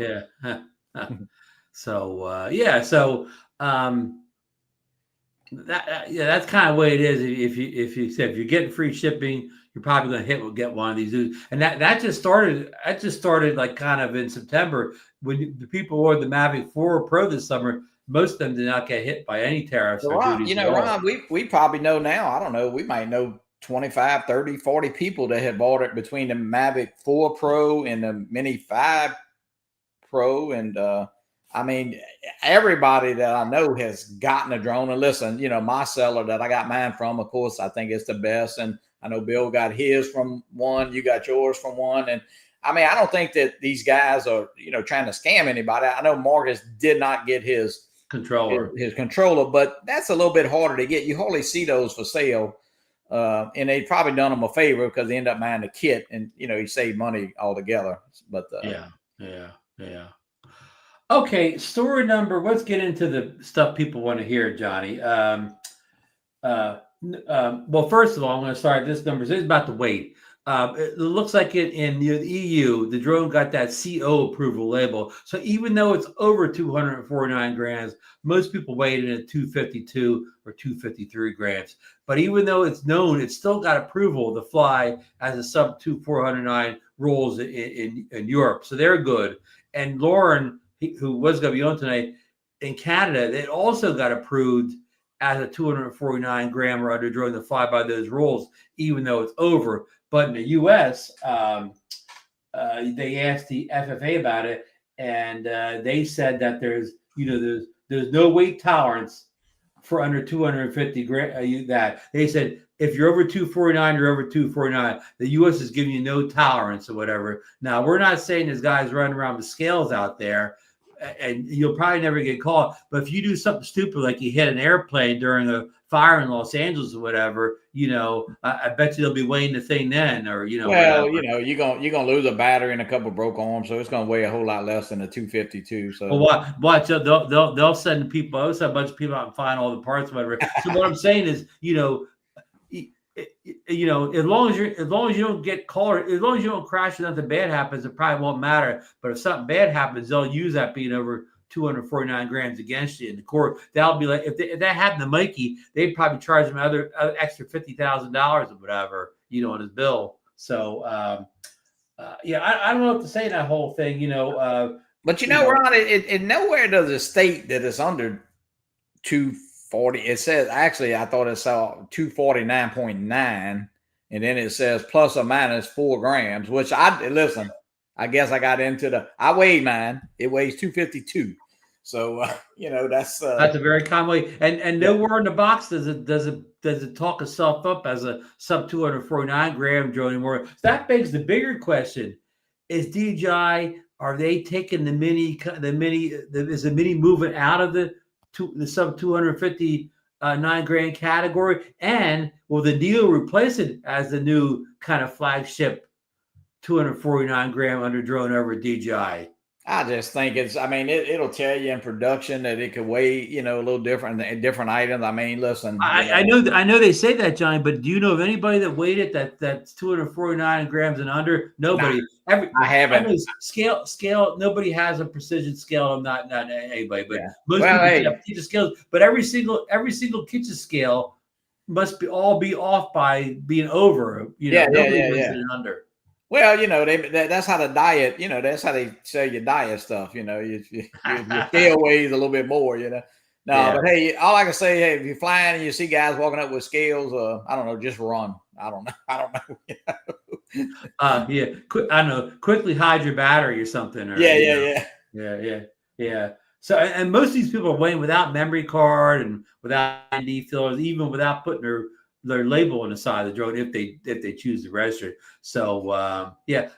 So that's kind of the way it is. If you're getting free shipping, you're probably going to get one of these. And that just started. That just started like kind of in September when the people ordered the Mavic 4 Pro this summer. Most of them did not get hit by any tariffs. So Ron, Ron, we probably know now. I don't know. We might know 25, 30, 40 people that have ordered between the Mavic 4 Pro and the Mini 5 Pro. And I mean, everybody that I know has gotten a drone. And listen, my seller that I got mine from, of course, I think it's the best. And I know Bill got his from one. You got yours from one. And I mean, I don't think that these guys are, trying to scam anybody. I know Marcus did not get his controller, but that's a little bit harder to get. You hardly see those for sale. And they probably done him a favor because they end up buying the kit and, he saved money altogether. But yeah. Okay. Story number. Let's get into the stuff people want to hear, Johnny. Well, first of all, I'm going to start this number. It's about the weight. It looks like in the EU, the drone got that CO approval label. So even though it's over 249 grams, most people weigh it at 252 or 253 grams. But even though it's known, it's still got approval to fly as a sub 409 rules in Europe. So they're good. And Lauren, who was going to be on tonight, in Canada, they also got approved as a 249 gram or under drone to fly by those rules, even though it's over. But in the U.S., they asked the FFA about it, and they said that there's no weight tolerance for under 250 grams. That they said if you're over 249, you're over 249. The U.S. is giving you no tolerance or whatever. Now we're not saying there's guys running around with scales out there, and you'll probably never get caught. But if you do something stupid like you hit an airplane during a fire in Los Angeles or whatever, I bet you they'll be weighing the thing then, or Well, whatever. you're gonna lose a battery and a couple broke arms, so it's gonna weigh a whole lot less than a 252. So watch, they'll send people. They'll send a bunch of people out and find all the parts, whatever. So what I'm saying is, as long as you don't get caught, as long as you don't crash and nothing bad happens, it probably won't matter. But if something bad happens, they'll use that being over 249 grams against you in the court. That'll be like if that happened to Mikey, they'd probably charge him other extra $50,000 or whatever. on his bill. So yeah, I don't know what to say in that whole thing, But Ron, it nowhere does it state that it's under 240. It says, actually, I thought it saw 249.9, and then it says plus or minus 4 grams, which I guess I got into I weighed mine. It weighs 252. So, that's a very common way. And nowhere in the box does it talk itself up as a sub 249 gram drone anymore. So that begs the bigger question: is DJI, are they taking the Mini? Is the Mini moving out of the sub 259 gram category? And will the Neo replace it as the new kind of flagship 249 gram under drone over DJI? I just think it'll tell you in production that it could weigh, a little different items. I mean, listen. I know they say that, Johnny, but do you know of anybody that weighed it that's 249 grams and under? Nobody. Nah, I haven't. Scale. Nobody has a precision scale. I'm not anybody, but most people have kitchen scales. But every single kitchen scale must be off by being over. Nobody weighs it under. Well, that's how the diet, that's how they sell you diet stuff. Your scale weighs a little bit more, But hey, all I can say, hey, if you're flying and you see guys walking up with scales, I don't know, just run. I don't know. I don't know. Quickly hide your battery or something. Yeah. So, and most of these people are weighing without memory card and without ID fillers, even without putting their label on the side of the drone if they choose to register. So and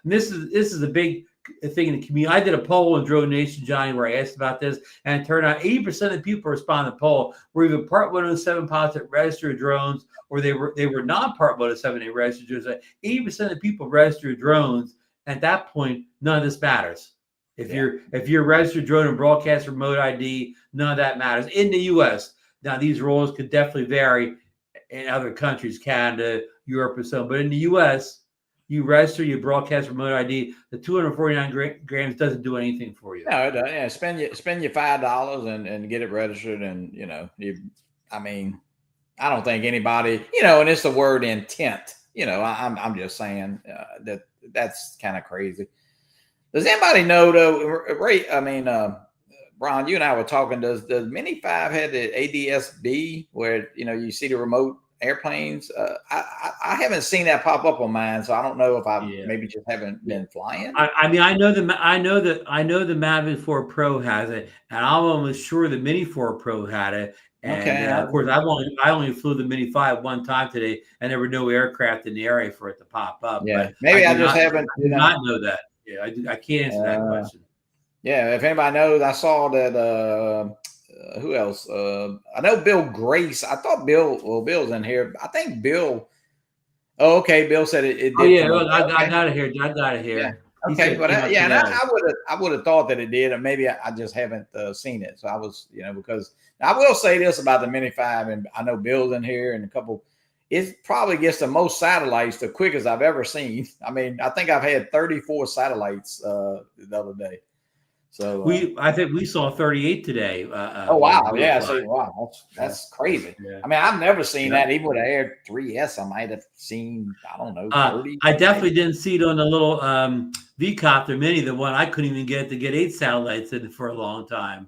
this is a big thing in the community. I did a poll on DroneNation, Johnny, where I asked about this, and it turned out 80% of the people responding to the poll were either Part 107 pilots that registered drones, or they were non-Part 107. They registered drones. 80% of the people registered drones. At that point, none of this matters. If you're a registered drone and broadcast remote ID, none of that matters in the U.S. Now these rules could definitely vary in other countries, Canada, Europe, or so. But in the U.S., you register, you broadcast remote ID. The 249 grams doesn't do anything for you. No, it doesn't. Yeah, spend your $5 and get it registered, and I don't think anybody, and it's the word intent. I'm just saying that's kind of crazy. Does anybody know though? Ray, Ron, you and I were talking. Does Mini 5 have the ADS-B where you see the remote airplanes? I haven't seen that pop up on mine, so I don't know if I maybe just haven't been flying. I know the Mavic 4 Pro has it, and I'm almost sure the Mini 4 Pro had it. And of course, I only flew the Mini 5 one time today, and there were no aircraft in the area for it to pop up. Yeah, but maybe I just haven't. I did not know that. Yeah, I can't answer that question. Yeah, if anybody knows, I saw that. Who else? I know Bill Grace. I thought Bill's in here. I think Bill. Oh, okay. Bill said it did. Oh yeah, I got it here. I got it here. Yeah. Okay, but I would have thought that it did, and maybe I just haven't seen it. So I was, because I will say this about the Mini 5, and I know Bill's in here and a couple. It probably gets the most satellites the quickest I've ever seen. I think I've had 34 satellites the other day. So I think we saw 38 today. Oh wow! Yeah, that's crazy. Yeah. I've never seen that. Even with the Air 3S, I might have seen. I don't know. 30. I definitely didn't see it on the little V-copter Mini, the one I couldn't even get 8 satellites in for a long time.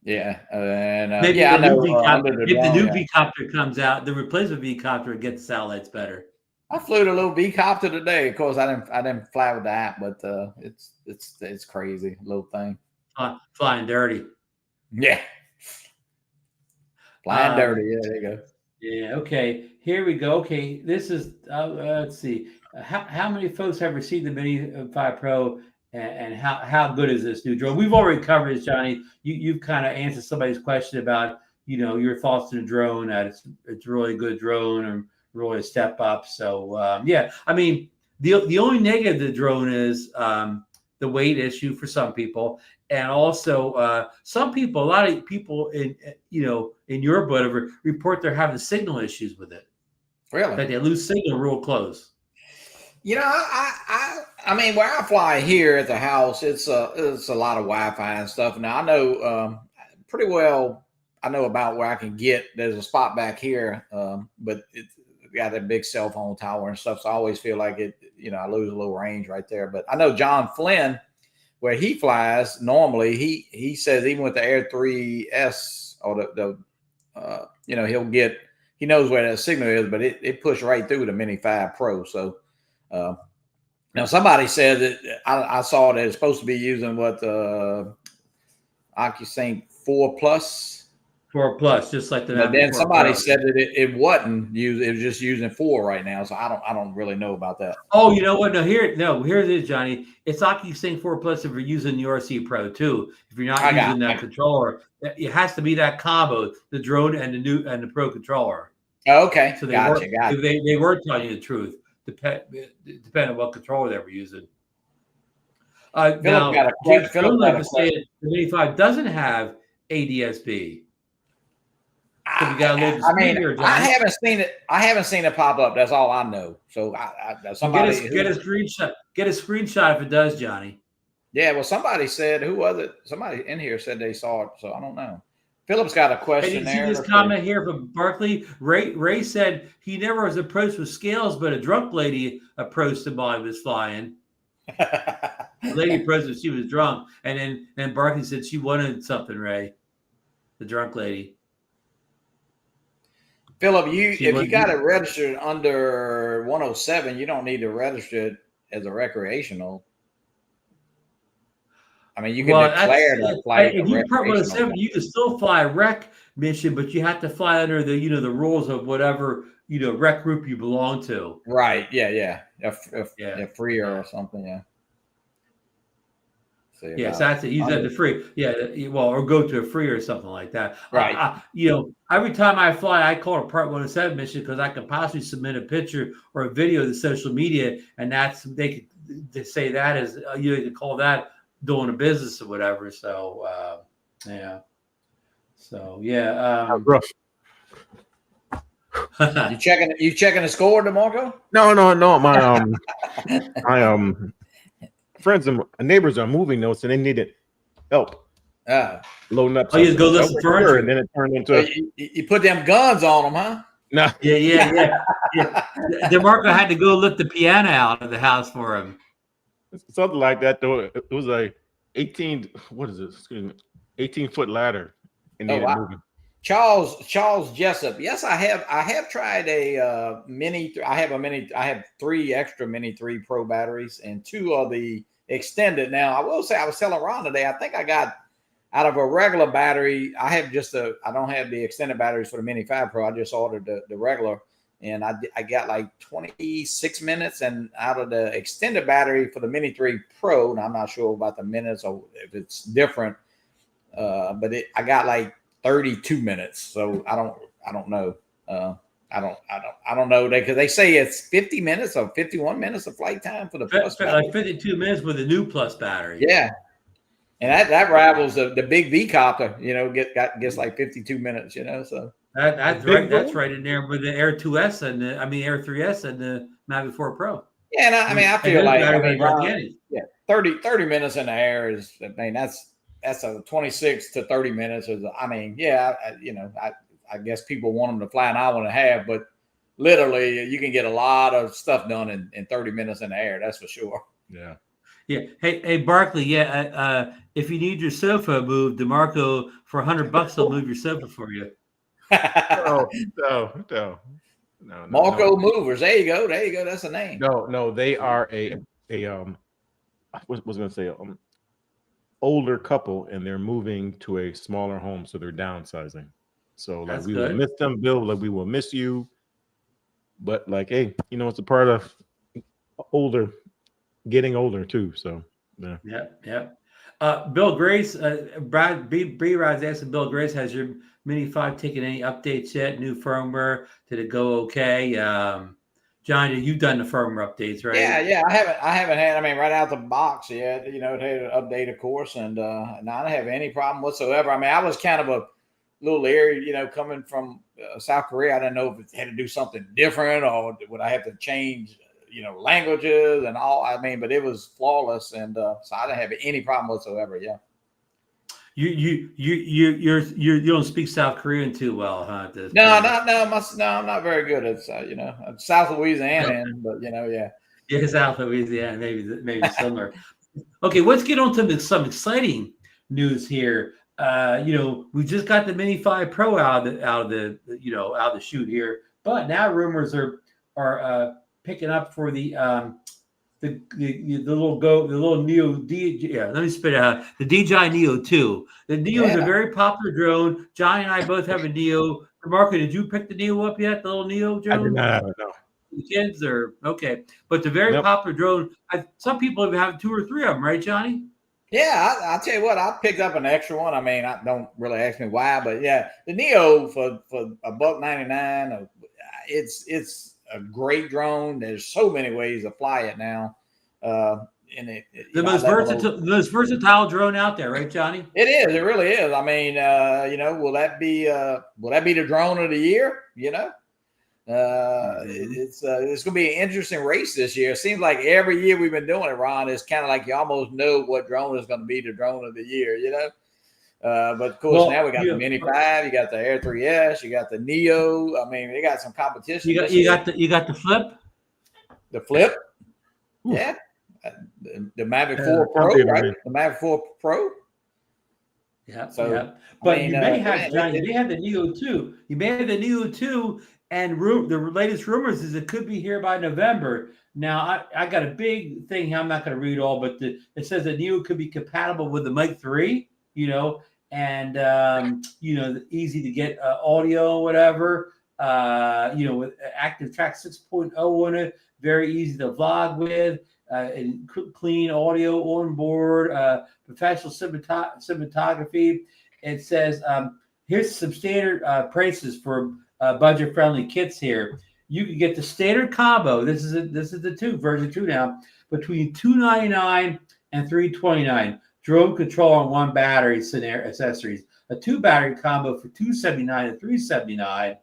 Yeah, and maybe the new V-copter comes out, the replacement V-copter gets satellites better. I flew the little V-copter today. Of course, I didn't fly with the app, but it's crazy little thing. Flying dirty. Yeah, flying dirty. Yeah, there you go. Yeah. Okay. Here we go. Okay. This is. Let's see. How many folks have received the Mini 5 Pro, and how good is this new drone? We've already covered this, Johnny. You've kind of answered somebody's question about your thoughts on the drone. That it's a really good drone and really a step up. So the only negative to the drone is the weight issue for some people, and also some people, a lot of people in Europe, whatever, report they're having signal issues with it. Really? That they lose signal real close. Where I fly here at the house, it's a lot of Wi-Fi and stuff. Now I know pretty well. I know about where I can get. There's a spot back here, but got that big cell phone tower and stuff. So I always feel like it, I lose a little range right there. But I know John Flynn, where he flies normally, he says even with the Air 3S or he knows where the signal is, but it pushed right through the Mini 5 Pro. So now somebody said that I saw that it's supposed to be using what OcuSync 4 Plus. 4 Plus, just like the. But then somebody said that it wasn't using. It was just using 4 right now. So I don't really know about that. Oh, you know what? Here it is, Johnny. It's OcuSync 4 Plus if you're using the RC Pro too. If you're not using that controller, it has to be that combo, the drone and the Pro controller. Oh, okay. So they were telling you the truth. Depending on what controller they were using. Now, James Philip was saying the Mini 5 doesn't have ADS-B. So we got a little here, I haven't seen it. I haven't seen it pop up. That's all I know. So somebody get a screenshot. Get a screenshot if it does, Johnny. Yeah. Well, somebody said, who was it? Somebody in here said they saw it. So I don't know. Philip's got a question there. See this comment here from Barkley. Ray said he never was approached with scales, but a drunk lady approached him while he was flying. The lady approached him, she was drunk, and then Barkley said she wanted something. Ray, the drunk lady. Philip, if you got it registered under 107, you don't need to register it as a recreational. I mean, you can declare that flight. If you part 107, you can still fly a rec mission, but you have to fly under the the rules of whatever rec group you belong to. Right? Yeah. A freer or something. Yeah. Yes, that's it. Use that to free. Yeah, or go to a free or something like that. Right. Every time I fly, I call it a Part 107 mission because I can possibly submit a picture or a video to social media, and they say that is you can call that doing a business or whatever. So yeah. So yeah. Rough. You checking the score, DeMarco? No. My friends and neighbors are moving though, so they needed help loading up. You go listen furniture, and then it turned into you put them guns on them, huh? No. Yeah. DeMarco had to go lift the piano out of the house for him. Something like that though. It was a 18-foot ladder. Moving. Charles Jessup. Yes, I have tried a Mini. I have 3 extra Mini 3 Pro batteries and 2 of the extended. Now, I will say, I was telling Ron today, I think I got out of a regular battery. I have I don't have the extended batteries for the Mini 5 Pro. I just ordered the regular, and I got like 26 minutes. And out of the extended battery for the Mini 3 Pro, and I'm not sure about the minutes or if it's different, but I got like 32 minutes. So I don't know. I don't know because they say it's 50 minutes or 51 minutes of flight time for the plus battery. Like 52 minutes with a new plus battery. Yeah. And that rivals the big V copter, gets like 52 minutes, so that's right. That's right in there with the Air 2S and Air 3S and the Mavic 4 Pro. Yeah, and I feel like 30 minutes in the air is, that's a 26 to 30 minutes. I guess people want them to fly an hour and a half, but literally you can get a lot of stuff done in 30 minutes in the air. That's for sure. Yeah. Yeah. Hey, Barkley. Yeah. If you need your sofa moved, DeMarco for $100, he'll move your sofa for you. No. Marco Movers. There you go. That's a name. No. They are I was going to say older couple, and they're moving to a smaller home, so they're downsizing. So like we will miss them, Bill. Like we will miss you, but like, hey, it's a part of getting older too. So yeah. Bill Grace, Brad B. Rod's asking Bill Grace, has your Mini 5 taken any updates yet? New firmware? Did it go okay? John, you've done the firmware updates, right? Yeah. I haven't had. Right out the box yet. It had an update, of course, and I don't have any problem whatsoever. I was kind of a little leery, coming from South Korea. I didn't know if it had to do something different or would I have to change, languages and all. But it was flawless, and so I didn't have any problem whatsoever. Yeah. You don't speak South Korean too well, huh? No, I'm not very good at South Louisiana, but yeah. Yeah, South Louisiana, maybe similar. Okay, let's get on to some exciting news here. We just got the Mini 5 Pro out of the chute here, but now rumors are picking up for the little Neo let me spit it out. The DJI Neo 2. The Neo is a very popular drone. Johnny and I both have a Neo. DeMarco, did you pick the Neo up yet? The little Neo drone? I did not have it, no. The kids are okay, but the very popular drone. Some people even have 2 or 3 of them, right, Johnny? Yeah, I'll tell you what. I picked up an extra one. I mean, I don't really ask me why, but yeah, the Neo for $1.99. It's a great drone. There's so many ways to fly it now. The most versatile drone out there, right, Johnny? It is. It really is. I mean, will that be the drone of the year? It's going to be an interesting race this year. It seems like every year we've been doing it, Ron, it's kind of like you almost know what drone is going to be the drone of the year, but of course now we got the Mini 5, you got the Air 3S, you got the Neo. I mean, they got some competition. You got the Flip. The Flip, yeah. The Mavic 4 Pro, right? The Mavic 4 Pro. Yeah. So, but you may have the Neo 2. You may have the Neo 2. And the latest rumors is it could be here by November. Now, I got a big thing here. I'm not going to read all, but it says that Neo could be compatible with the Mic 3, and, easy to get audio or whatever, with Active Track 6.0 on it, very easy to vlog with, and clean audio on board, professional cinematography. It says, here's some standard prices for budget-friendly kits here. You can get the standard combo. This is the version 2 now, between $299 and $329. Drone control and 1 battery accessories. A 2 battery combo for $279 and $379.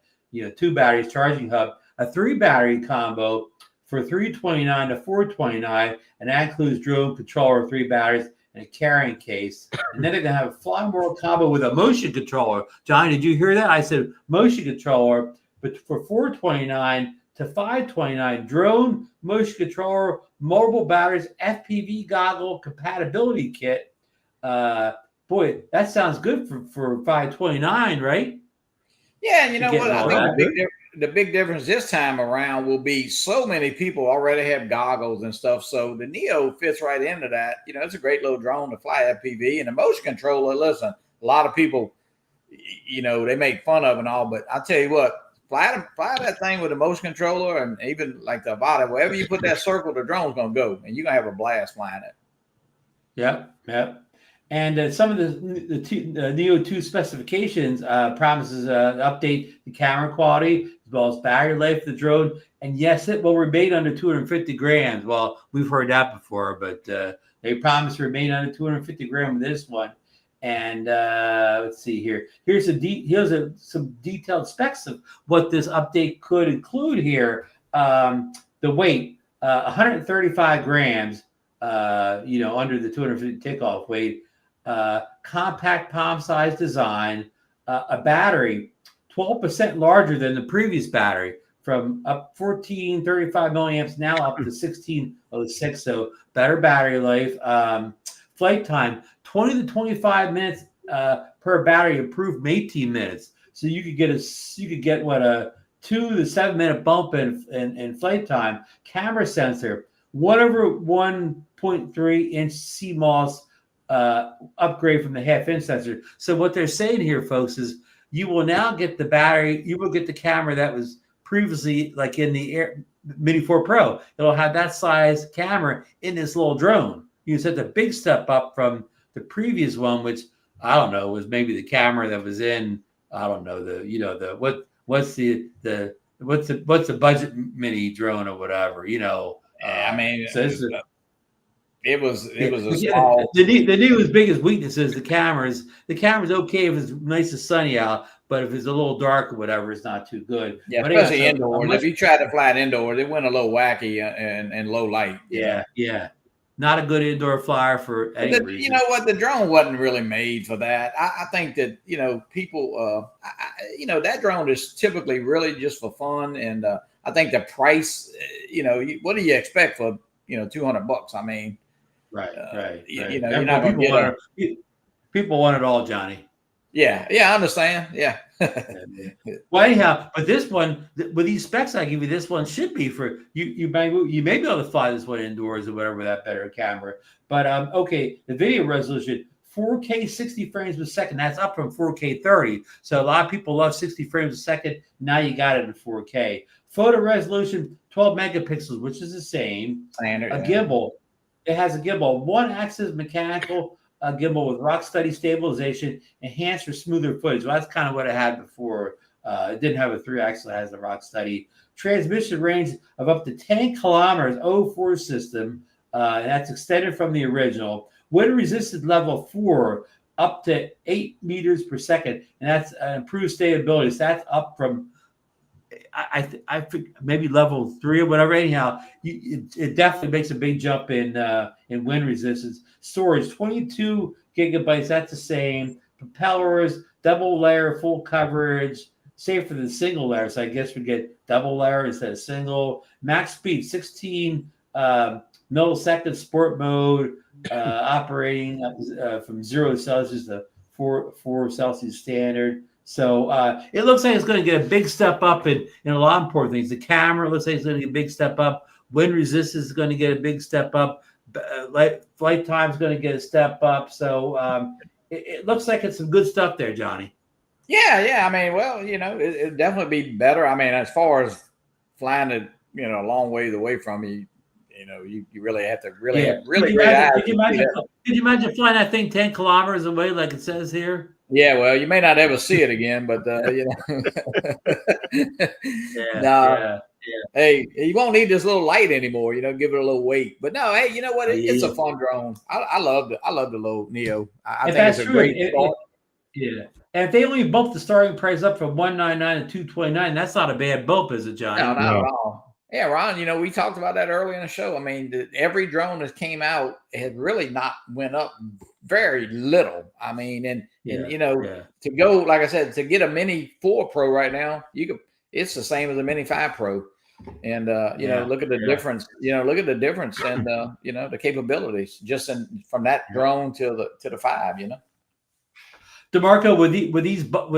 2 batteries, charging hub. A 3 battery combo for $329 to $429, and that includes drone controller, 3 batteries, and a carrying case. And then they're going to have a Fly World combo with a motion controller. Johnny, did you hear that? I said motion controller, but for $429 to $529, drone, motion controller, mobile batteries, FPV goggle compatibility kit. Boy, that sounds good for $529, right? Yeah, you know what? I think the big difference this time around will be so many people already have goggles and stuff. So the Neo fits right into that. It's a great little drone to fly FPV. And the motion controller, listen, a lot of people, they make fun of and all, but I'll tell you what, fly that thing with a motion controller, and even like the body, wherever you put that circle, the drone's going to go, and you're going to have a blast flying it. Yep. And some of the Neo 2 specifications promises update the camera quality as well as battery life of the drone. And yes, it will remain under 250 grams. Well, we've heard that before, but they promise to remain under 250 grams with this one. And let's see here. Here's some detailed specs of what this update could include here. The weight, 135 grams, under the 250 takeoff weight. Compact palm-sized design, a battery 12% larger than the previous battery, from up 1435 milliamps now up to 1606. So better battery life. Flight time 20 to 25 minutes per battery, improved from 18 minutes. So you could get a 2 to 7 minute bump in flight time. Camera sensor, 1/1.3 inch CMOS upgrade from the 1/2 inch sensor. So what they're saying here, folks, is you will now get the battery, you will get the camera that was previously like in the Mini 4 Pro. It'll have that size camera in this little drone. You set the big step up from the previous one, which I don't know, was maybe the camera that was in, I don't know, what's the budget Mini drone or whatever, I mean, so this is, it was a small. The Neo's biggest weakness is the cameras. The camera's okay if it's nice and sunny out, but if it's a little dark or whatever, it's not too good. Yeah, but especially indoors. If you try to fly it indoors, it went a little wacky and low light. Yeah. not a good indoor flyer for any reason. You know what? The drone wasn't really made for that. I think that, people, that drone is typically really just for fun. And I think the price, what do you expect for, $200? I mean, right. You're not going to get people want it all, Johnny. Yeah, I understand. Yeah. Well, anyhow, but this one, with these specs I give you, this one should be for you. You may be able to fly this one indoors or whatever with that better camera. But okay, the video resolution 4K 60 frames per second. That's up from 4K 30. So a lot of people love 60 frames a second. Now you got it in 4K. Photo resolution 12 megapixels, which is the same. Standard. Gimbal. It has a gimbal, one-axis mechanical. A gimbal with rock steady stabilization, enhanced for smoother footage. Well, that's kind of what I had before. It didn't have a 3-axis, it has the rock steady. Transmission range of up to 10 kilometers, 04 system. That's extended from the original. Wind resistant level 4, up to 8 meters per second. And that's improved stability. So that's up from, I think maybe level 3 or whatever. Anyhow, it definitely makes a big jump in wind resistance. Storage 22 gigabytes. That's the same. Propellers, double layer, full coverage. Safer than single layer. So I guess we get double layer instead of single. Max speed 16 millisecond sport mode. Operating from 0 Celsius to 4 Celsius standard. So it looks like it's going to get a big step up in a lot of important things. The camera looks like it's going to get a big step up. Wind resistance is going to get a big step up. Flight time is going to get a step up. So it looks like it's some good stuff there, Johnny. Yeah. I mean, well, it'd definitely be better. I mean, as far as flying it, a long ways away from you, you really have to really Could you imagine flying that thing 10 kilometers away like it says here? Yeah, well, you may not ever see it again, but Yeah. Hey, you won't need this little light anymore. Give it a little weight. But no, hey, you know what? It's a fun drone. I love the little Neo. I think it's a great start. Yeah, and if they only bump the starting price up from $199 to $229, that's not a bad bump, is it, Johnny? No, not at all. Yeah, Ron, we talked about that earlier in the show. I mean, every drone that came out had really not went up very little. I mean, to go, like I said, to get a Mini 4 Pro right now, it's the same as a Mini 5 Pro. And, look at the difference, look at the difference and, the capabilities just from that drone to the 5, DeMarco, with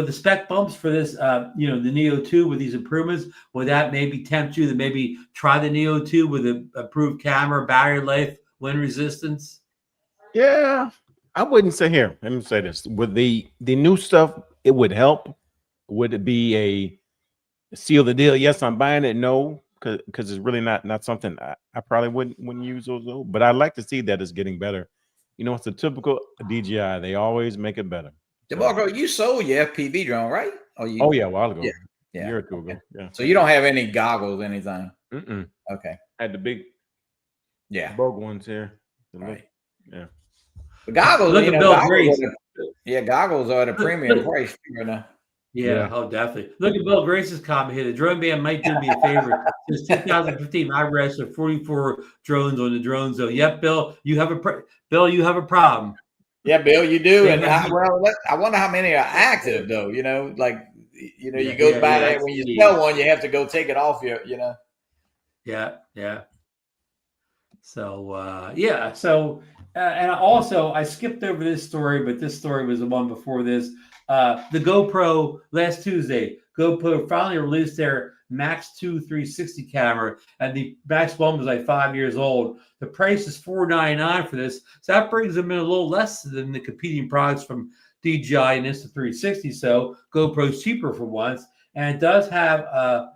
the spec bumps for this, the Neo 2 with these improvements, would that maybe tempt you to maybe try the Neo 2 with an improved camera, battery life, wind resistance? Yeah, I wouldn't say here. Let me say this: with the new stuff, it would help. Would it be a seal the deal? Yes, I'm buying it. No, because it's really not something I probably wouldn't use those though. But I'd like to see that it's getting better. It's a typical DJI. They always make it better. DeMarco, you sold your FPV drone, right? Oh yeah, a while ago. Yeah. A year or two ago. Yeah. So you don't have any goggles, anything? Mm-mm. Okay. I had the big, bug ones here. Right. Yeah. The goggles. Look at Bill Grace. Goggles are at a premium price right now. Yeah, oh, definitely. Look at Bill Grace's comment here. The drone band might do me a favor. Since 2015, I rested 44 drones on the drone zone. Yep, Bill, you have a problem. Yeah, Bill, you do. And I wonder how many are active though. You go by that when you sell one, you have to go take it off your. Yeah. So and also I skipped over this story, but this story was the one before this. The GoPro last Tuesday, GoPro finally released their Max 2 360 camera, and the Max 1 was like 5 years old. The price is $499 for this, so that brings them in a little less than the competing products from DJI and Insta360. So GoPro's cheaper for once, and it does have a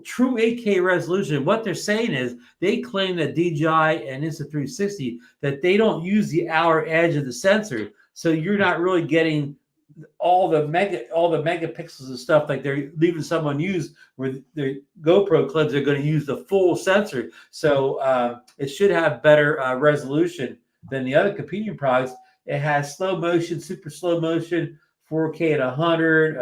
true 8K resolution. What they're saying is they claim that DJI and Insta360 that they don't use the outer edge of the sensor, so you're not really getting all the megapixels and stuff like they're leaving someone use where their GoPro claims they're going to use the full sensor. So it should have better resolution than the other competing products. It has slow motion, super slow motion, 4K at 100,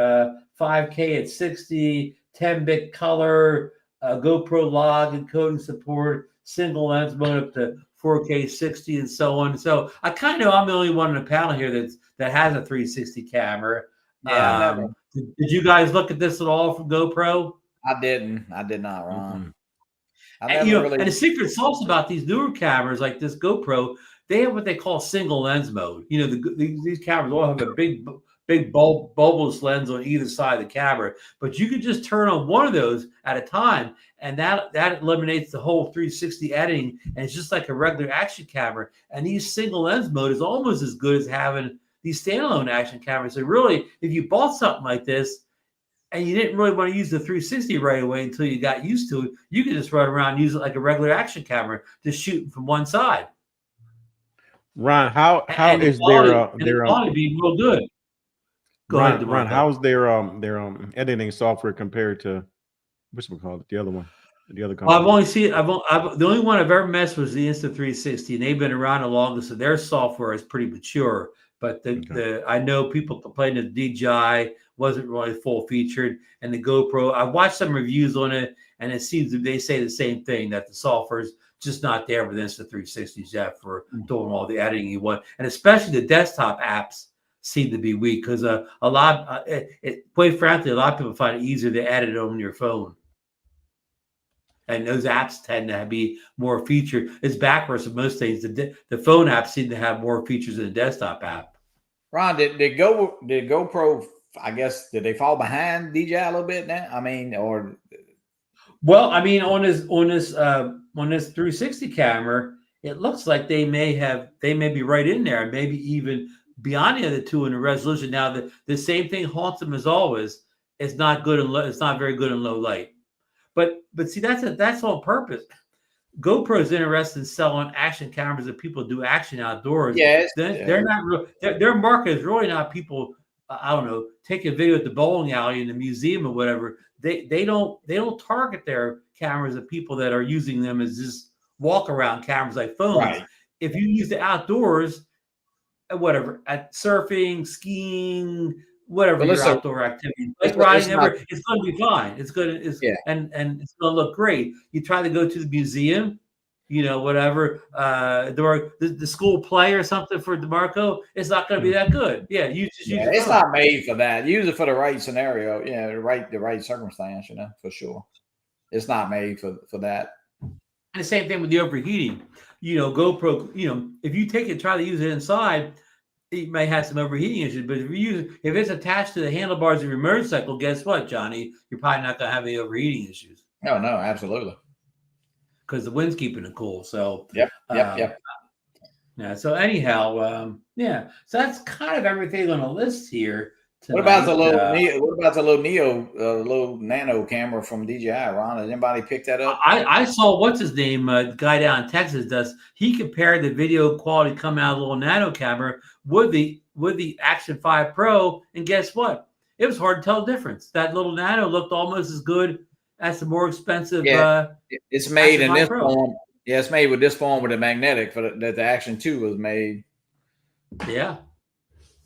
5K at 60, 10-bit color, GoPro log encoding support, single lens mode up to 4K 60 and so on. So I kind of know I'm the only one on the panel here that has a 360 camera. Yeah, did you guys look at this at all from GoPro? I didn't. I did not, Ron. And the secret sauce about these newer cameras like this GoPro, they have what they call single lens mode. These cameras all have a big bulbous lens on either side of the camera, but you could just turn on one of those at a time, and that eliminates the whole 360 editing, and it's just like a regular action camera. And these single lens mode is almost as good as having these standalone action cameras. So really, if you bought something like this and you didn't really want to use the 360 right away until you got used to it, you could just run around and use it like a regular action camera, just shooting from one side. Ron, how is their quality being real good? Go ahead, Ron, how's their editing software compared to what's it called? The other one, the other company? I've only seen the only one I've ever messed with was the Insta360, and they've been around the longest, so their software is pretty mature. But I know people complain that the DJI wasn't really full featured, and the GoPro. I watched some reviews on it, and it seems that they say the same thing, that the software is just not there with Insta360s yet for doing all the editing you want, and especially the desktop apps seem to be weak because quite frankly, a lot of people find it easier to edit on your phone. And those apps tend to be more featured. It's backwards of most things. The phone apps seem to have more features than the desktop app. Ron, did GoPro? I guess did they fall behind DJI a little bit now? I mean, or on this 360 camera, it looks like they may be right in there, maybe even beyond the other two in the resolution. Now the same thing haunts them as always. It's not good and it's not very good in low light. But see, that's on purpose. GoPro is interested in selling action cameras that people do action outdoors. Yes, they're not real. Their market is really not people. I don't know, take a video at the bowling alley in the museum or whatever. They don't target their cameras at people that are using them as just walk around cameras like phones. Right. If you use the outdoors, whatever, at surfing, skiing, whatever your outdoor activity, like riding, it's going to be fine. It's going to, and it's going to look great. You try to go to the museum, whatever, the school play or something for DeMarco, it's not going to be that good. Yeah, you just use it. It's not made for that. Use it for the right scenario. Yeah, the right circumstance. For sure. It's not made for that. And the same thing with the overheating. GoPro. If you try to use it inside, it may have some overheating issues, but if it's attached to the handlebars of your motorcycle, guess what, Johnny? You're probably not going to have any overheating issues. No, absolutely. Because the wind's keeping it cool. So yep. Yeah. So anyhow, so that's kind of everything on the list here tonight. What about the little Neo, little nano camera from DJI, Ron? Has anybody picked that up? I saw what's his name, guy down in Texas does. He compared the video quality coming out of the little nano camera with the Action 5 Pro, and guess what? It was hard to tell the difference. That little nano looked almost as good as the more expensive. It's made in this form. Yeah, it's made with this form with the magnetic that the Action 2 was made. Yeah.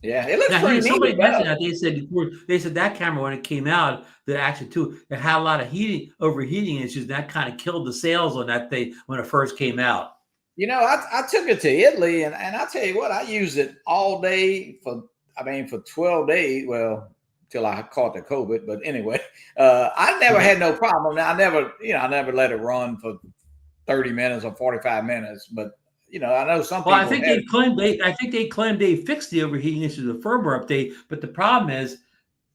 Yeah, it looks pretty neat. Somebody mentioned that they said that camera when it came out, the Action 2, it had a lot of overheating issues. And that kind of killed the sales on that thing when it first came out. I took it to Italy, and I tell you what, I used it all day for 12 days. Well, till I caught the COVID, but anyway, I never had no problem. Now I never let it run for 30 minutes or 45 minutes, but. I know some people. Well, I think they claimed they fixed the overheating issue of the firmware update, but the problem is,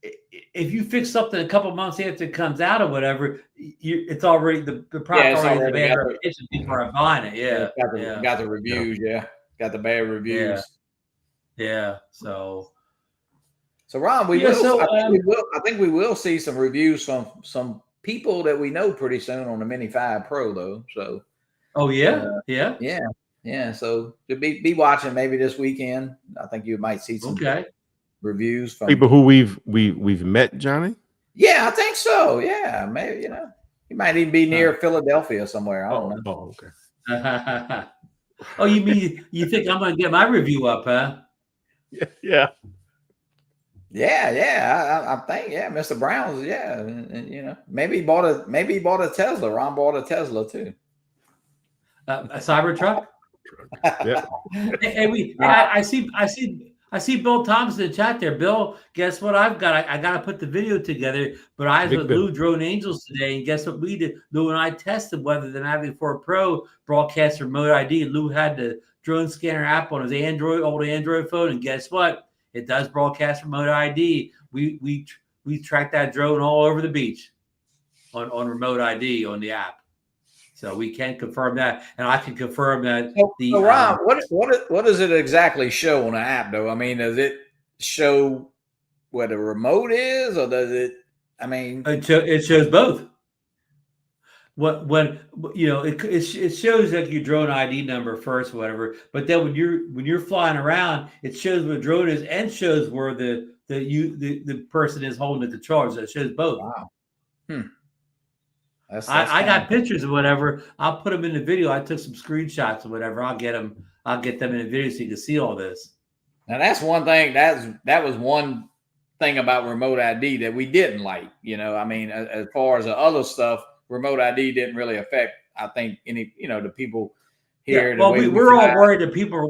if you fix something a couple months after it comes out or whatever, it's already the product already bad reputation. People are buying it. Yeah, got the reviews. Yeah, got the bad reviews. Yeah. So Ron, I think we will see some reviews from some people that we know pretty soon on the Mini 5 Pro, though. So. Oh yeah. Yeah, so to be watching maybe this weekend. I think you might see some reviews from people who we've met, Johnny. Yeah, I think so. Yeah, maybe he might even be near Philadelphia somewhere. I don't know. Oh, okay. Oh, you think I'm going to get my review up, huh? Yeah. I think Mr. Brown's and maybe he bought a Tesla. Ron bought a Tesla too. A Cybertruck? Yeah. I see Bill Thompson in the chat there. Bill, guess what I've got? I got to put the video together, but I was with Lou Drone Angels today, and guess what we did? Lou and I tested whether the Mavic 4 Pro broadcasts remote ID. Lou had the drone scanner app on his old Android phone, and guess what? It does broadcast remote ID. We track that drone all over the beach on remote ID on the app. So we can confirm that, and I can confirm that. So Ron, what does it exactly show on the app, though? I mean, does it show where the remote is, or does it? I mean, it shows both. It shows like your drone ID number first, whatever. But then when you're flying around, it shows where the drone is and shows where the person is holding the controller. So it shows both. Wow. That's I got pictures or whatever. I'll put them in the video. I took some screenshots or whatever. I'll get them in the video so you can see all this. Now that's one thing. That was one thing about remote ID that we didn't like. I mean, as far as the other stuff, remote ID didn't really affect, I think, any the people here. Yeah, well, we're all worried that people are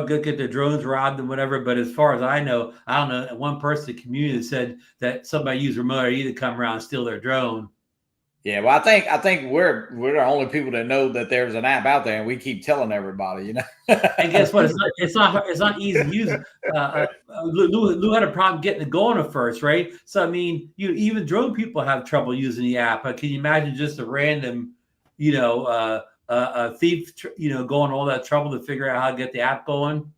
going to get their drones robbed and whatever. But as far as I don't know, one person in the community said that somebody used remote ID to come around and steal their drone. Yeah, well, I think we're the only people that know that there's an app out there, and we keep telling everybody, And guess what? It's not easy to use. Lou had a problem getting it going at first, right? So I mean, even drone people have trouble using the app. Can you imagine just a random, a thief, going all that trouble to figure out how to get the app going?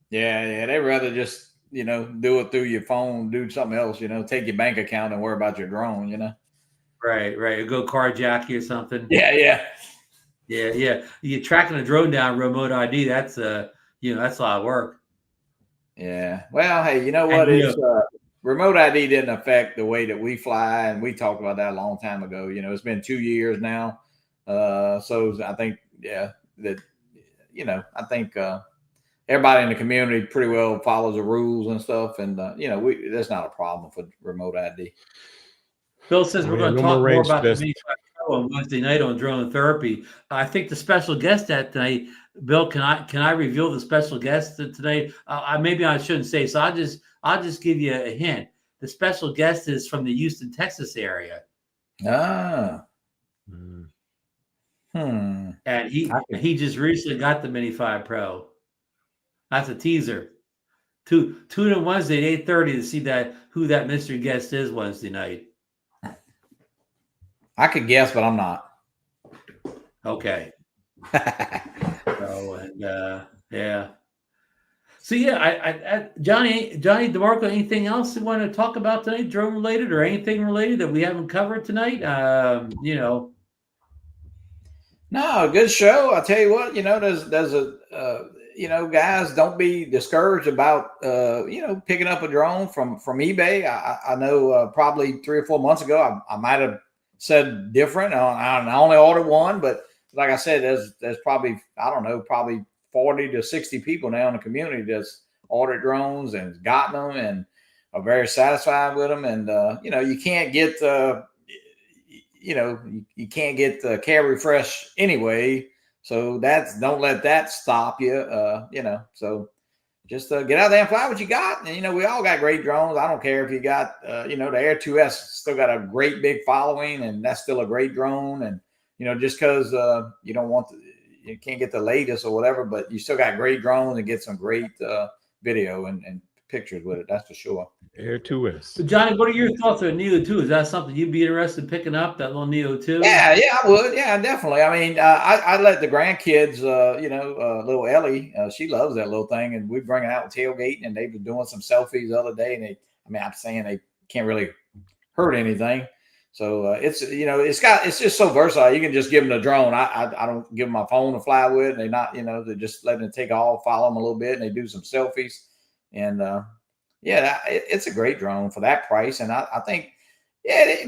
Yeah, they'd rather just do it through your phone, do something else, take your bank account and worry about your drone, Right. Go carjack you or something. Yeah. You're tracking a drone down remote ID. That's that's a lot of work. Yeah. Well, hey, you know what? Remote ID didn't affect the way that we fly, and we talked about that a long time ago. It's been 2 years now. So I think, I think everybody in the community pretty well follows the rules and stuff, and there's not a problem for remote ID. Bill says we're going to talk more about the Mini 5 Pro on Wednesday night on Drone Therapy. I think the special guest that tonight, Bill, can I reveal the special guest tonight? Maybe I shouldn't say. So I'll just give you a hint. The special guest is from the Houston, Texas area. Ah. And he just recently got the Mini 5 Pro. That's a teaser. Tune in Wednesday at 8:30 to see who that mystery guest is Wednesday night. I could guess, but I'm not. Okay. Yeah. So yeah, Johnny DeMarco, anything else you want to talk about tonight, drone related or anything related that we haven't covered tonight? No, good show. I'll tell you what, there's a guys, don't be discouraged about picking up a drone from eBay. I know probably 3 or 4 months ago I might have said different. I only ordered one, but like I said, there's probably, I don't know, probably 40 to 60 people now in the community that's ordered drones and gotten them and are very satisfied with them. And you can't get you can't get the carry fresh anyway. So don't let that stop you. So just get out there and fly what you got. And, we all got great drones. I don't care if you got, the Air 2S still got a great big following, and that's still a great drone. And, just because you can't get the latest or whatever, but you still got great drones and get some great video and pictures with it. That's for sure. Air 2S. So Johnny, what are your thoughts on Neo 2? Is that something you'd be interested in picking up, that little Neo 2? Yeah, I would. Yeah, definitely. I mean, I let the grandkids, little Ellie, she loves that little thing, and we bring it out tailgating, and they've been doing some selfies the other day, and I'm saying they can't really hurt anything. So it's just so versatile. You can just give them the drone. I don't give them my phone to fly with. They're not, they're just letting it take off, follow them a little bit, and they do some selfies. And it's a great drone for that price. And I think,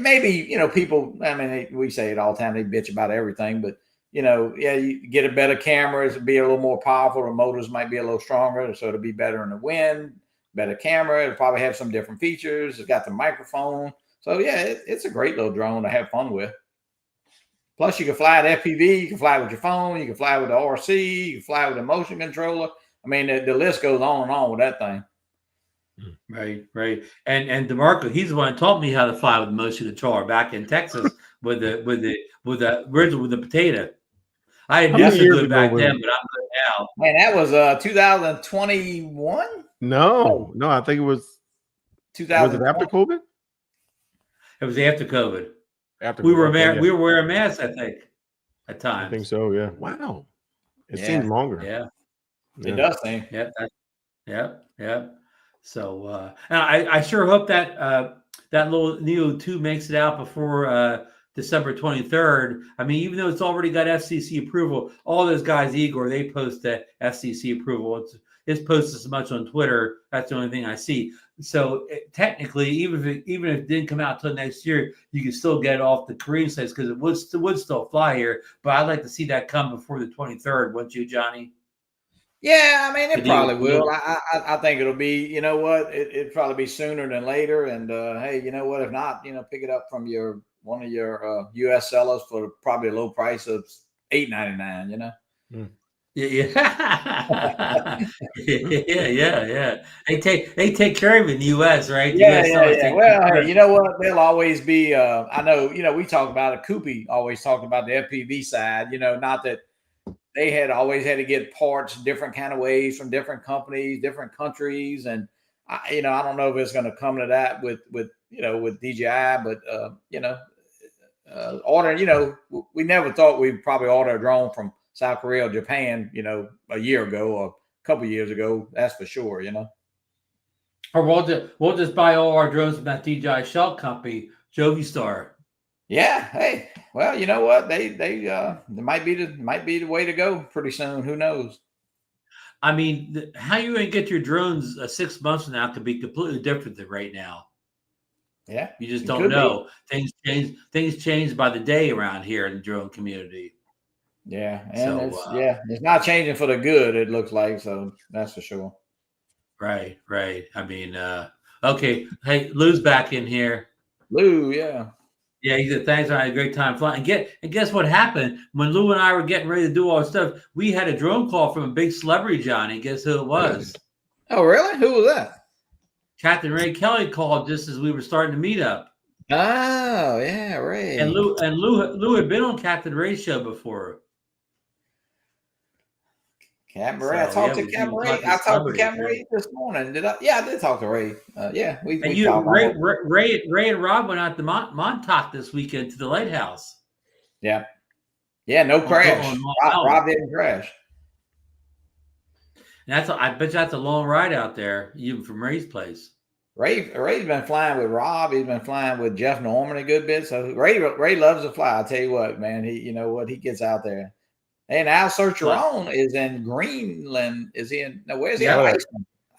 maybe, people, I mean, we say it all the time, they bitch about everything, but, you get a better camera, it'll be a little more powerful. The motors might be a little stronger, so it'll be better in the wind, better camera. It'll probably have some different features. It's got the microphone. So, it's a great little drone to have fun with. Plus, you can fly at FPV, you can fly with your phone, you can fly with the RC, you can fly with a motion controller. I mean, the list goes on and on with that thing. Right. And DeMarco, he's the one who taught me how to fly with the motion controller back in Texas with the potato. I didn't do so good back then, but I'm good now. Man, that was 2021? No, I think it was 2000. Was it after COVID? It was after COVID. After we were wearing masks, I think, at times. I think so, yeah. Wow. It seems longer. Yeah. It does seem. Yep. So and I sure hope that that little Neo 2 makes it out before December 23rd. I mean, even though it's already got FCC approval, all those guys, Igor, they post the FCC approval. It's posted so much on Twitter. That's the only thing I see. So technically, even if it didn't come out till next year, you can still get it off the Korean sites because it would still fly here. But I'd like to see that come before the 23rd, wouldn't you, Johnny? Yeah, I mean, it probably will. I think it'll be, you know what, it'd probably be sooner than later. And hey, you know what, if not, pick it up from one of your U.S. sellers for probably a low price of $8.99. Yeah. Yeah. They take care of it in the U.S., right? Yeah. Well, hey, you know what? There'll always be. I know. We talk about it. Koopy always talked about the FPV side. Not that they had always had to get parts different kind of ways from different companies, different countries, and I don't know if it's going to come to that with DJI, but ordering. We never thought we'd probably order a drone from South Korea or Japan, a year ago or a couple of years ago. That's for sure, Or we'll just buy all our drones from that DJI shell company, Jovistar. Yeah. Hey, well, you know what? They might be the way to go pretty soon. Who knows? I mean, how you going to get your drones 6 months from now could be completely different than right now. Yeah, you just don't know. Things change by the day around here in the drone community. Yeah, and it's not changing for the good, it looks like, so that's for sure. Right. I mean, okay. Hey, Lou's back in here. Lou, yeah. Yeah, he said, thanks, I had a great time flying. And guess what happened? When Lou and I were getting ready to do all this stuff, we had a drone call from a big celebrity, Johnny. Guess who it was? Oh, really? Who was that? Captain Ray Kelly called just as we were starting to meet up. Oh, yeah, Ray. And Lou had been on Captain Ray's show before. Captain Ray. I talked to Captain Ray. I talked to Captain Ray this morning. Did I? Yeah, I did talk to Ray. Yeah, we talked. Ray and Rob went out to Montauk this weekend to the lighthouse. Yeah, no crash. Rob didn't crash. And I bet that's a long ride out there, even from Ray's place. Ray's been flying with Rob. He's been flying with Jeff Norman a good bit. So Ray loves to fly. I tell you what, man. He gets out there. And Al Sercheron is in Greenland. Is he in? No, where's he?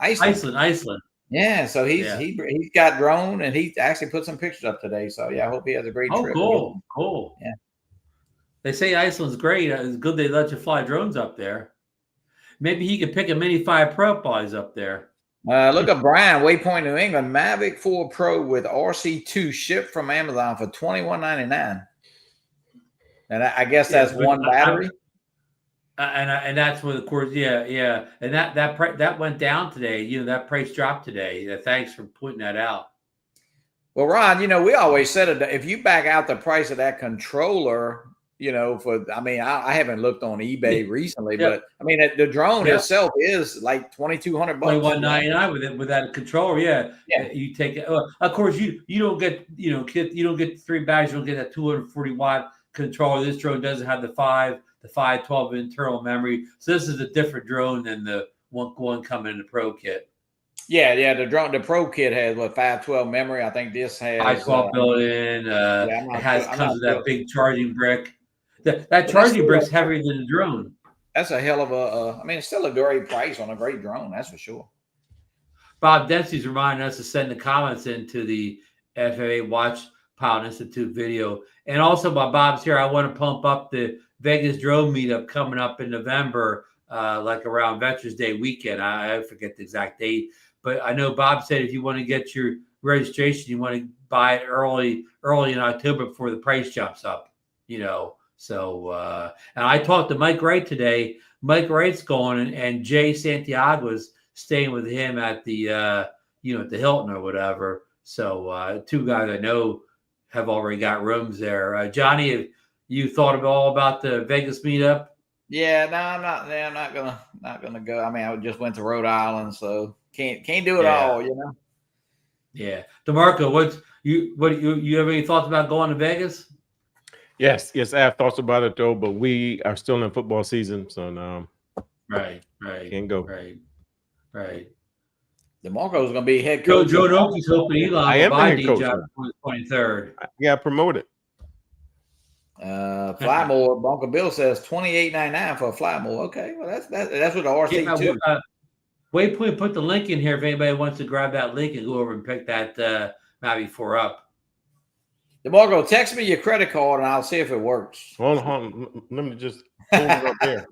Iceland. Yeah, so he's got drone, and he actually put some pictures up today. So yeah, I hope he has a great trip. Cool. Yeah. They say Iceland's great. It's good they let you fly drones up there. Maybe he could pick a Mini 5 Pro while he's up there. Look at Brian, Waypoint, New England, Mavic 4 Pro with RC2 shipped from Amazon for $21.99. And I guess that's one battery. And that's what, of course, yeah. And that went down today. That price dropped today. Thanks for pointing that out. Well, Ron, we always said if you back out the price of that controller, I haven't looked on eBay recently, but I mean, the drone itself is like $2,200. $21.99 with that controller. Yeah. You take it. Of course, you don't get you don't get 3 batteries. You don't get that 240-watt controller. This drone doesn't have the 512 internal memory. So this is a different drone than the one coming in the Pro kit. Yeah. The Pro kit has 512 memory. I think this has 512 built in. It comes with that big charging brick. That charging brick's heavier than the drone. That's a hell of a. It's still a great price on a great drone. That's for sure. Bob Dempsey's reminding us to send the comments into the FAA Watch Pilot Institute video. And also, while Bob's here, I want to pump up the Vegas Drone Meetup coming up in November, like around Veterans Day weekend. I forget the exact date, but I know Bob said if you want to get your registration, you want to buy it early in October before the price jumps up. So, and I talked to Mike Wright today. Mike Wright's going, and Jay Santiago's staying with him at the, at the Hilton or whatever. So, two guys I know have already got rooms there. Johnny, have you thought all about the Vegas meetup? Yeah, no, I'm not. Yeah, I'm not gonna go. I mean, I just went to Rhode Island, so can't do it all. Yeah, DeMarco, you have any thoughts about going to Vegas? Yes, I have thoughts about it though, but we are still in football season, so no. Right. Can't go. Right. DeMarco's gonna be head coach. Joe Noki's hoping Eli will buy DJI on the 23rd. I got promoted. Flymore, Bunker Bill says $28.99 for a Flymore. Okay, well that's what the RC too. Waypoint put the link in here if anybody wants to grab that link and go over and pick that Mavic 4 up. DeMarco, text me your credit card and I'll see if it works. Hold on. Let me just hold it up there.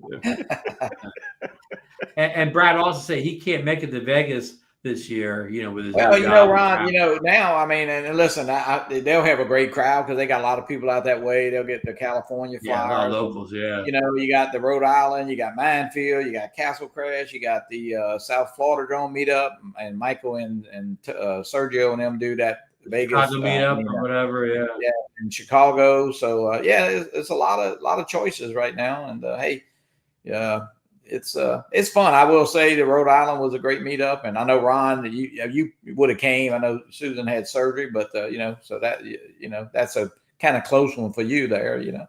and Brad also said he can't make it to Vegas this year, with his Ron, now, I mean, and listen, they'll have a great crowd because they got a lot of people out that way. They'll get the California flyers. Yeah, a lot of locals, yeah. You got the Rhode Island, you got Minefield, you got Castle Crash, you got the South Florida Drone Meetup, and Michael and Sergio and them do that Vegas Chicago meetup or whatever, yeah, in Chicago. So it's a lot of choices right now, and hey, it's fun. I will say the Rhode Island was a great meetup, and I know Ron, you would have came. I know Susan had surgery, but so that that's a kind of close one for you there.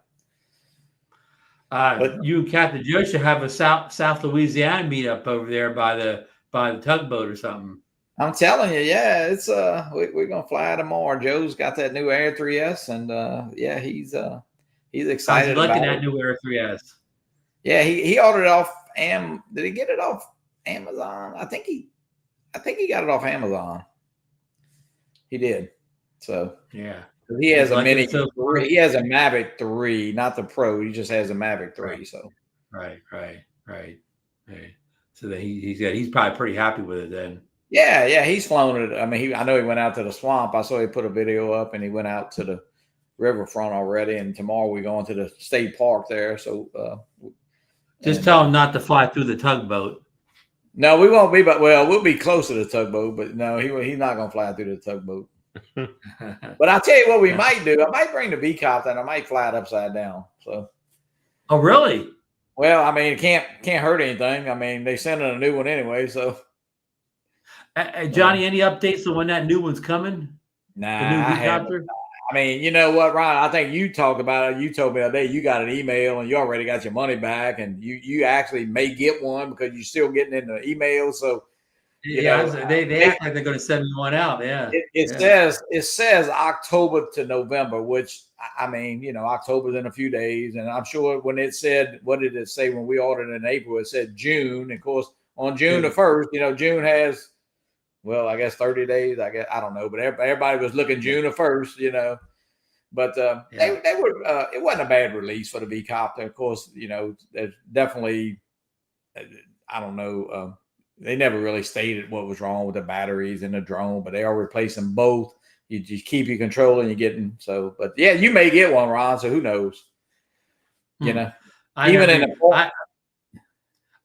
But you and Captain Joe should have a South Louisiana meetup over there by the tugboat or something. I'm telling you, yeah, it's we're gonna fly tomorrow. Joe's got that new Air 3S, and he's excited. I was looking at new Air 3S. Yeah, he ordered it off. Did he get it off Amazon? I think he got it off Amazon. He did. So yeah, he has a Mini. He has a Mavic 3, not the Pro. He just has a Mavic 3. Right. So right. So that he's probably pretty happy with it then. Yeah, he's flown it. I mean, I know he went out to the swamp. I saw he put a video up, and he went out to the riverfront already. And tomorrow we're going to the state park there. So just tell him not to fly through the tugboat. No, we won't be, but we'll be close to the tugboat. But no, he's not going to fly through the tugboat. But I'll tell you what we might do. I might bring the V-Cop and I might fly it upside down. So. Oh, really? Well, I mean, it can't hurt anything. I mean, they sent in a new one anyway, so. Johnny, any updates on when that new one's coming? Nah, I mean, you know what, Ron? I think you talked about it. You told me the other day you got an email and you already got your money back, and you actually may get one because you're still getting in the email. So, they act like they're going to send me one out. Yeah, it says October to November, which I mean, October's in a few days, and I'm sure when it said, what did it say when we ordered in April? It said June. And of course, on June the 1st, June has. Well, I guess 30 days. I don't know, but everybody was looking June the 1st, But they were. It wasn't a bad release for the V-Copter. Of course, there's definitely. I don't know. They never really stated what was wrong with the batteries and the drone, but they are replacing both. You just keep your control and you're getting so. But yeah, you may get one, Ron. So who knows?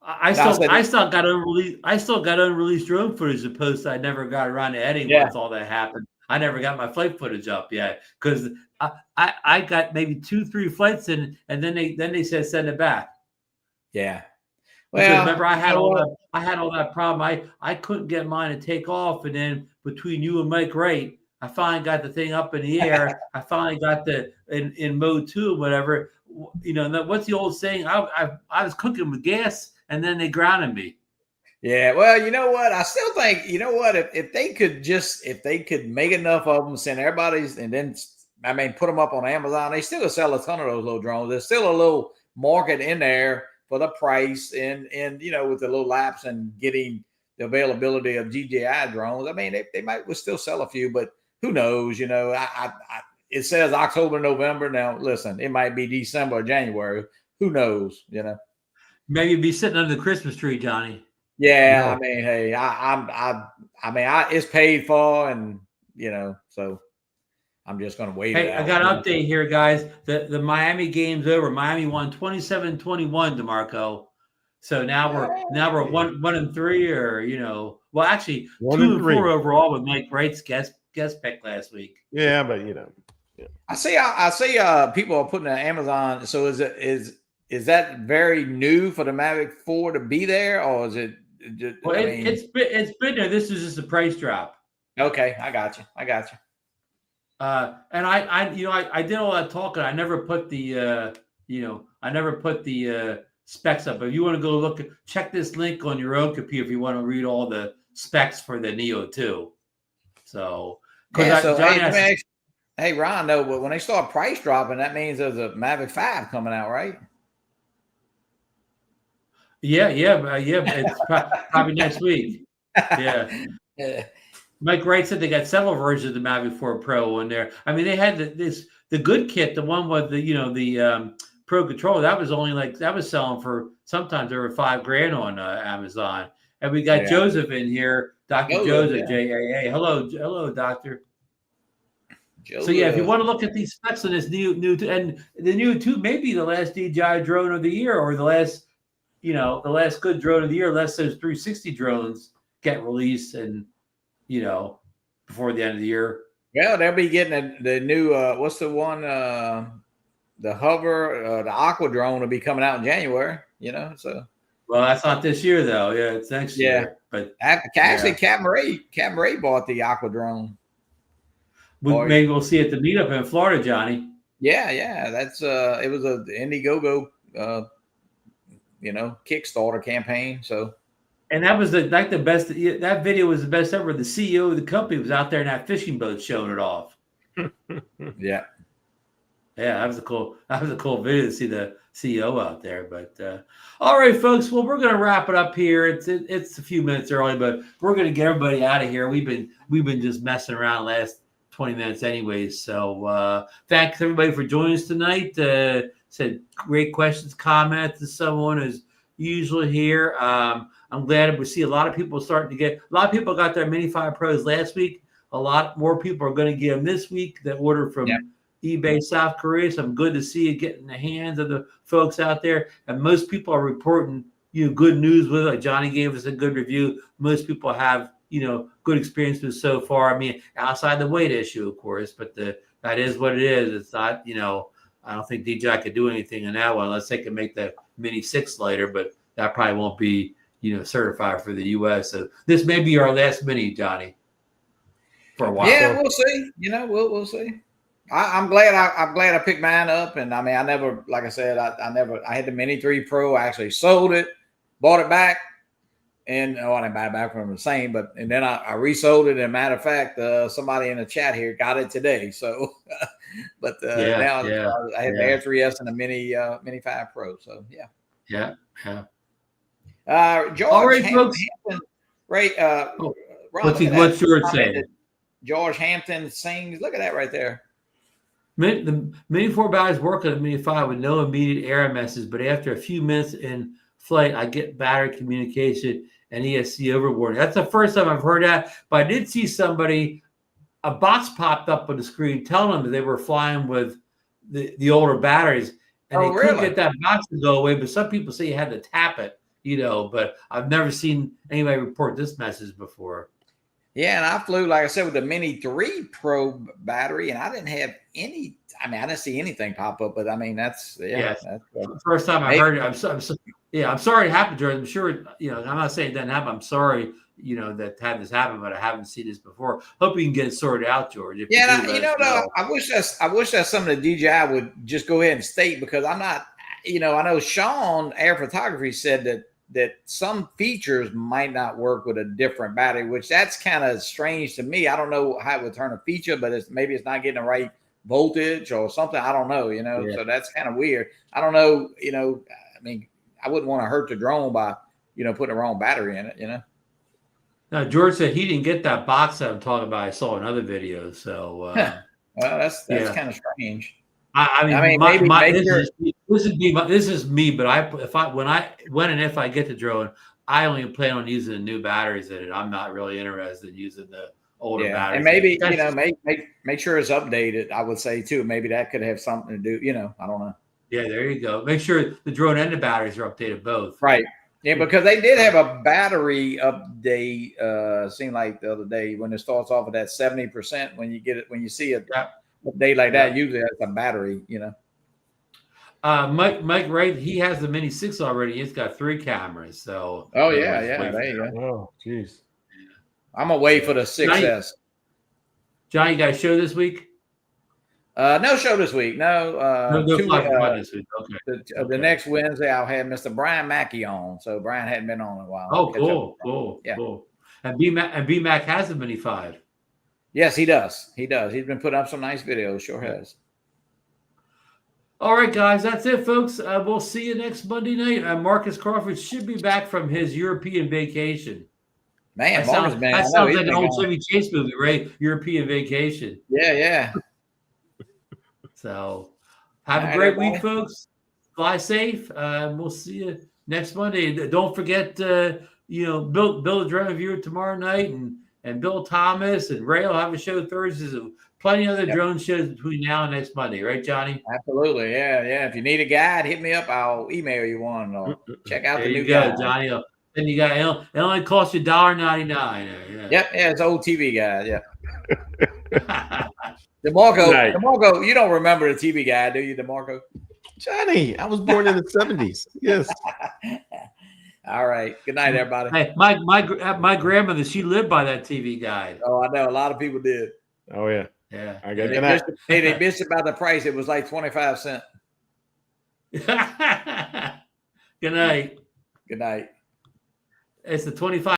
I still got unreleased drone footage to post. I never got around to editing once all that happened. I never got my flight footage up yet because I got maybe 2-3 flights in, and then they said send it back. Yeah. Well, remember I had all that problem. I couldn't get mine to take off, and then between you and Mike Wright, I finally got the thing up in the air. I finally got the in mode 2 or whatever. What's the old saying? I was cooking with gas. And then they grounded me. Yeah, well, you know what? I still think, if they could make enough of them, send everybody's, and then put them up on Amazon, they still sell a ton of those little drones. There's still a little market in there for the price, and with the little lapse and getting the availability of DJI drones. I mean, they might still sell a few, but who knows? It says October, November. Now, listen, it might be December or January. Who knows? Maybe be sitting under the Christmas tree, Johnny. Yeah, I mean, hey, it's paid for, and so I'm just going to wait. Hey, I got an update here, guys. The Miami game's over. Miami won 27-21, DeMarco. So now we're 1-3, or well, actually 2-4 overall with Mike Wright's guest pick last week. Yeah, but I see people are putting on Amazon. So is that very new for the Mavic 4 to be there, or is it? Well, it's been there. This is just a price drop. Okay, I got you. And I did all that talking. I never put the specs up. If you want to go check this link on your own computer if you want to read all the specs for the Neo 2. So, hey, Ron, though, when they start price dropping, that means there's a Mavic 5 coming out, right? Yeah. It's probably next week. Yeah. Mike Wright said they got several versions of the Mavic 4 Pro in there. I mean, they had the good kit, the one with the Pro controller. That was selling for sometimes over $5,000 on Amazon. And we got Joseph in here, Dr. Joseph, JAA. Hello, Doctor. So if you want to look at these specs on this new and the Neo 2 may be the last DJI drone of the year, or the last good drone of the year, unless those 360 drones get released and before the end of the year. Yeah, they'll be getting the new what's the one, the hover, the Aqua drone will be coming out in January. So. Well, that's not this year though. Yeah, it's next year. But actually, Captain Ray bought the Aqua drone. Maybe we'll see at the meetup in Florida, Johnny. Yeah. That's it was a Indiegogo, Kickstarter campaign. So. And that was the best. That video was the best ever. The CEO of the company was out there in that fishing boat showing it off. Yeah, that was a cool video to see the CEO out there. But all right, folks. Well, we're gonna wrap it up here. It's a few minutes early, but we're gonna get everybody out of here. We've been just messing around the last 20 minutes, anyways. So thanks everybody for joining us tonight. Said great questions, comments, and so on as usual here. I'm glad we see a lot of people got their Mini 5 Pros last week. A lot more people are going to get them this week that ordered from eBay South Korea. So I'm good to see it get in the hands of the folks out there. And most people are reporting, good news with it. Like Johnny gave us a good review. Most people have, good experiences so far. I mean, outside the weight issue, of course, but that is what it is. It's not, I don't think DJI could do anything in that one unless they can make the Mini 6 lighter, but that probably won't be, certified for the U.S. So this may be our last Mini, Johnny, for a while. Yeah, we'll see. We'll see. I'm glad I picked mine up, and I mean, I never, like I said, I had the Mini 3 Pro. I actually sold it, bought it back, and I didn't buy it back from the same, and then I resold it. And matter of fact, somebody in the chat here got it today. So, but now I have the Air 3S and the Mini 5 Pro. So yeah. George, all right, folks. What's yours saying? George Hampton sings. Look at that right there. The Mini 4 batteries work on the Mini 5 with no immediate error messages, but after a few minutes in flight, I get battery communication and ESC overboard. That's the first time I've heard that, but I did see a box popped up on the screen telling them that they were flying with the older batteries, and they couldn't get that box to go away, but some people say you had to tap it. But I've never seen anybody report this message before. Yeah, and I flew, like I said, with the Mini 3 Pro battery, and I didn't have any. I mean, I didn't see anything pop up, but I mean, that's the first time I heard it. I'm sorry it happened, George. I'm sure, I'm not saying it didn't happen. I'm sorry, that had this happen, but I haven't seen this before. Hope you can get it sorted out, George. I wish that some of the DJI would just go ahead and state, because I'm not, I know Sean Air Photography said that some features might not work with a different battery, which that's kind of strange to me. I don't know how it would turn a feature, but maybe it's not getting the right voltage or something. I don't know, so that's kind of weird. I don't know, I mean, I wouldn't want to hurt the drone by, putting the wrong battery in it, Now, George said he didn't get that box that I'm talking about. I saw another video. So, well, that's kind of strange. This is me, but if I get the drone, I only plan on using the new batteries in it. I'm not really interested in using the older batteries. And maybe make sure it's updated. I would say too. Maybe that could have something to do. I don't know. Yeah, there you go. Make sure the drone and the batteries are updated both. Right. Yeah, because they did have a battery update. Seemed like the other day when it starts off at that 70%. When you see a update like that, usually that's a battery. Mike Wright, he has the Mini 6 already. He's got 3 cameras. So there you go. Oh, jeez. I'm gonna wait for the 6S. Johnny, you got a show this week? No show this week. No this week. Okay. The next Wednesday, I'll have Mr. Brian Mackey on. So Brian hadn't been on in a while. Oh, cool. And B-Mac has a Mini 5. Yes, he does. He's been putting up some nice videos. Sure has. All right, guys, that's it, folks. We'll see you next Monday night. Marcus Crawford should be back from his European vacation. Man, that sounds like an old Chevy Chase movie, right? European vacation. Yeah. So have a great week, folks. Fly safe. We'll see you next Monday. Don't forget, Bill the Drone Reviewer tomorrow night, and Bill Thomas and Ray will have a show Thursdays. So plenty of other drone shows between now and next Monday, right, Johnny? Absolutely, yeah. If you need a guide, hit me up. I'll email you one. Or check out the new guide, Johnny. Then you got it only costs you $1.99. Yep, it's old TV guide. Yeah. DeMarco, you don't remember the TV guide, do you, DeMarco? Johnny, I was born in the 70s. Yes. All right. Good night, everybody. Hey, my grandmother, she lived by that TV guide. Oh, I know. A lot of people did. Oh, yeah. Yeah. I got they bitched about the price. It was like 25 cents. Good night. Good night. It's the 25.